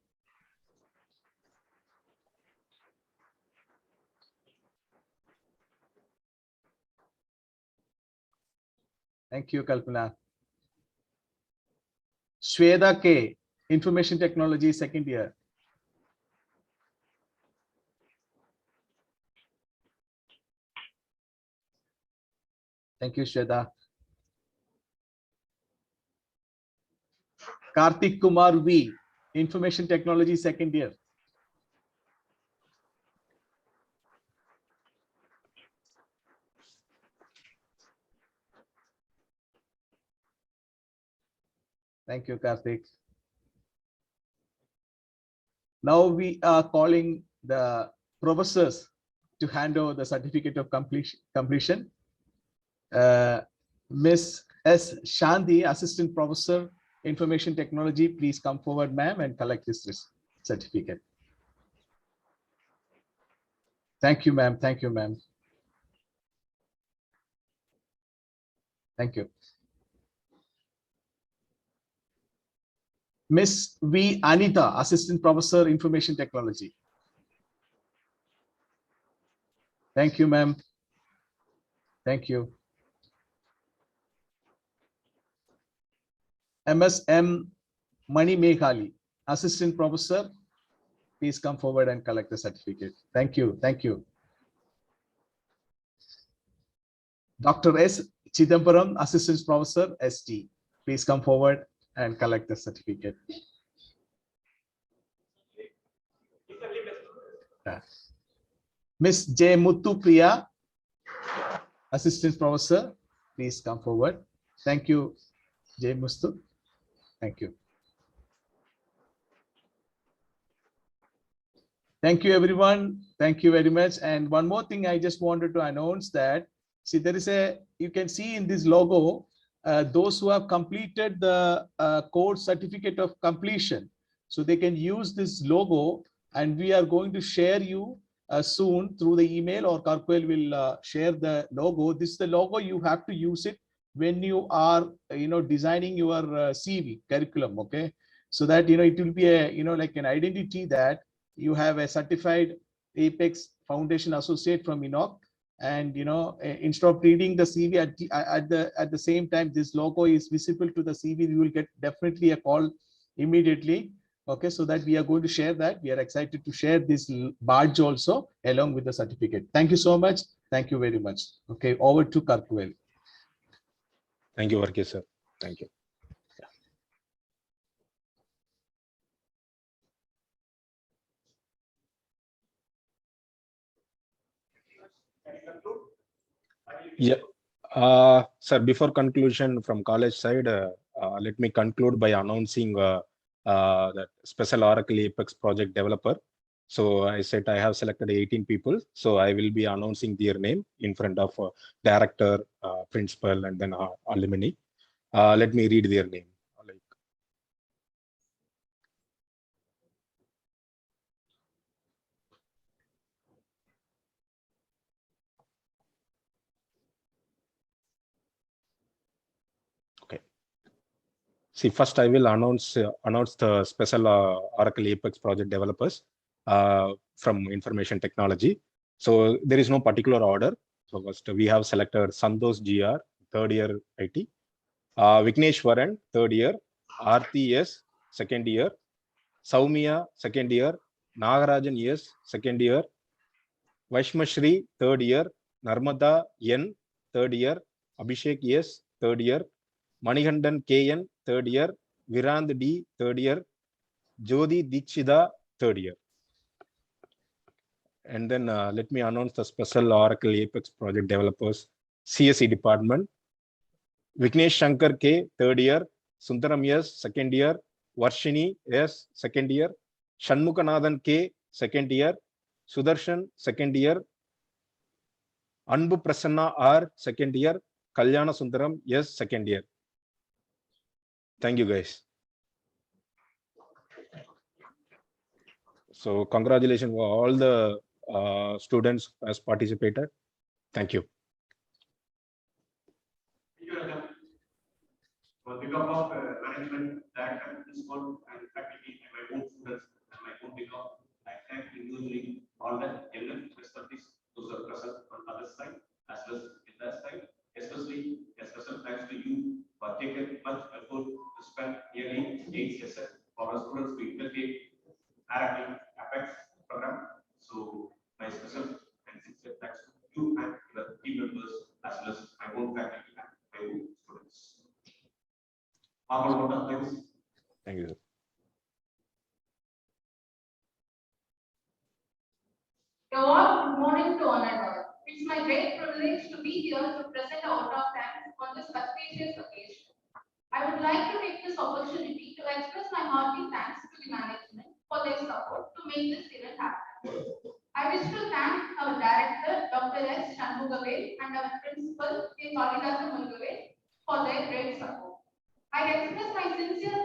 Thank you, Kalpana. Shweta K, Information Technology second year. Thank you, Shweta. Karthik Kumar V, Information Technology second year. Thank you, Karthik. Now we are calling the professors to hand over the certificate of completion. Ms. S. Shanti, Assistant Professor, Information Technology, please come forward, ma'am, and collect this certificate. Thank you, ma'am. Thank you, ma'am. Thank you. Miss V. Anita, Assistant Professor, Information Technology. Thank you, ma'am. Thank you. MSM Mani Meghali, Assistant Professor, please come forward and collect the certificate. Thank you. Thank you. Dr. S. Chidambaram, Assistant Professor, ST, please come forward and collect the certificate. Miss J. Muthu Priya, Assistant Professor, please come forward. Thank you, J. Muthu. Thank you. Thank you, everyone. Thank you very much. And one more thing I just wanted to announce that, see, there is you can see in this logo, those who have completed the course certificate of completion. So they can use this logo, and we are going to share you soon through the email, or Karkwel will share the logo. This is the logo. You have to use it when you are, designing your CV curriculum. Okay. So that, it will be a, like an identity that you have a certified APEX Foundation Associate from INOAUG. And instead of reading the CV at the same time, this logo is visible to the CV, you will get definitely a call immediately. Okay, so that we are going to share that. We are excited to share this badge also along with the certificate. Thank you so much. Thank you very much. Okay, over to Karkwel. Thank you, Varghese sir. Thank you. Yeah, sir, before conclusion from college side, let me conclude by announcing that special Oracle APEX project developer. So I said I have selected 18 people. So I will be announcing their name in front of director, principal, and then alumni. Let me read their name. See, first I will announce the special Oracle APEX project developers from information technology. So there is no particular order. So first we have selected Santosh GR, third year IT, Vigneshwaran, third year, RTS, second year, Saumya, second year, Nagarajan, yes, second year, Vaishmashri, third year, Narmada N, third year, Abhishek, yes, third year, Manikandan KN, third year, Virand D, third year, Jodi Dikshida, third year. And then let me announce the special Oracle APEX project developers, CSE department, Vignesh Shankar K, third year, Sundaram S, second year, Varshini S, second year, Shanmukanathan K, second year, Sudarshan, second year, Anbu Prasanna R, second year, Kalyana Sundaram S, second year. Thank you, guys. So congratulations for all the students who has participated. Thank you. Thank you, Raja. On behalf of management, director, principal, and faculty, and my own students, and my own behalf, I thank individually all the younger expertise those are present on the other side as well as in that side. Especially a special thanks to you for taking much effort to spend nearly 8 sessions for our students to integrate Oracle APEX program. So my special and sincere thanks to you and the team members as well as my own faculty and my own students. Thank you. Good morning to all and all. It's my great privilege to be here to present a vote of thanks on this auspicious occasion. I would like to take this opportunity to express my hearty thanks to the management for their support to make this event happen. I wish to thank our director, Dr. S. Shanmugave, and our principal, K. Kalidasan Mulgave, for their great support. I express my sincere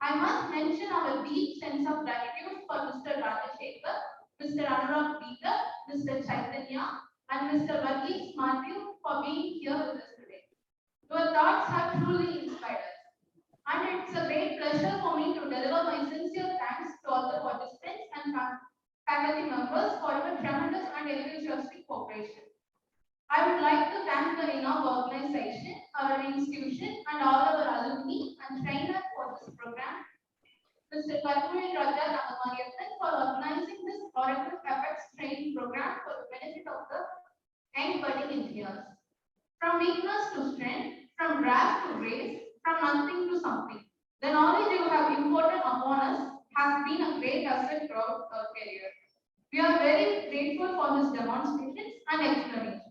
I must mention our deep sense of gratitude for Mr. Rajashekar, Mr. Anurag Peter, Mr. Chaitanya, and Mr. Varghese Matthew for being here with us today. Your thoughts have truly inspired us. And it's a great pleasure for me to deliver my sincere thanks to all the participants and faculty members for your tremendous and enthusiastic cooperation. I would like to thank the INOAUG organization, our institution, and all our alumni and trainers for this program. Mr. Kovilpatti for organizing this Oracle APEX Training program for the benefit of the young budding engineers. From weakness to strength, from grass to grace, from nothing to something. The knowledge you have imparted upon us has been a great asset throughout our career. We are very grateful for these demonstrations and explanations.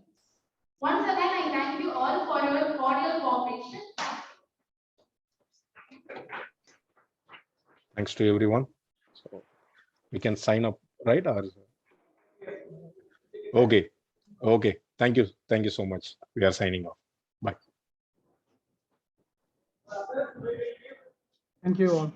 Once again, I thank you all for your cordial cooperation. Thanks to everyone. So we can sign up, right? Or okay. Okay. Thank you. Thank you so much. We are signing off. Bye. Thank you all.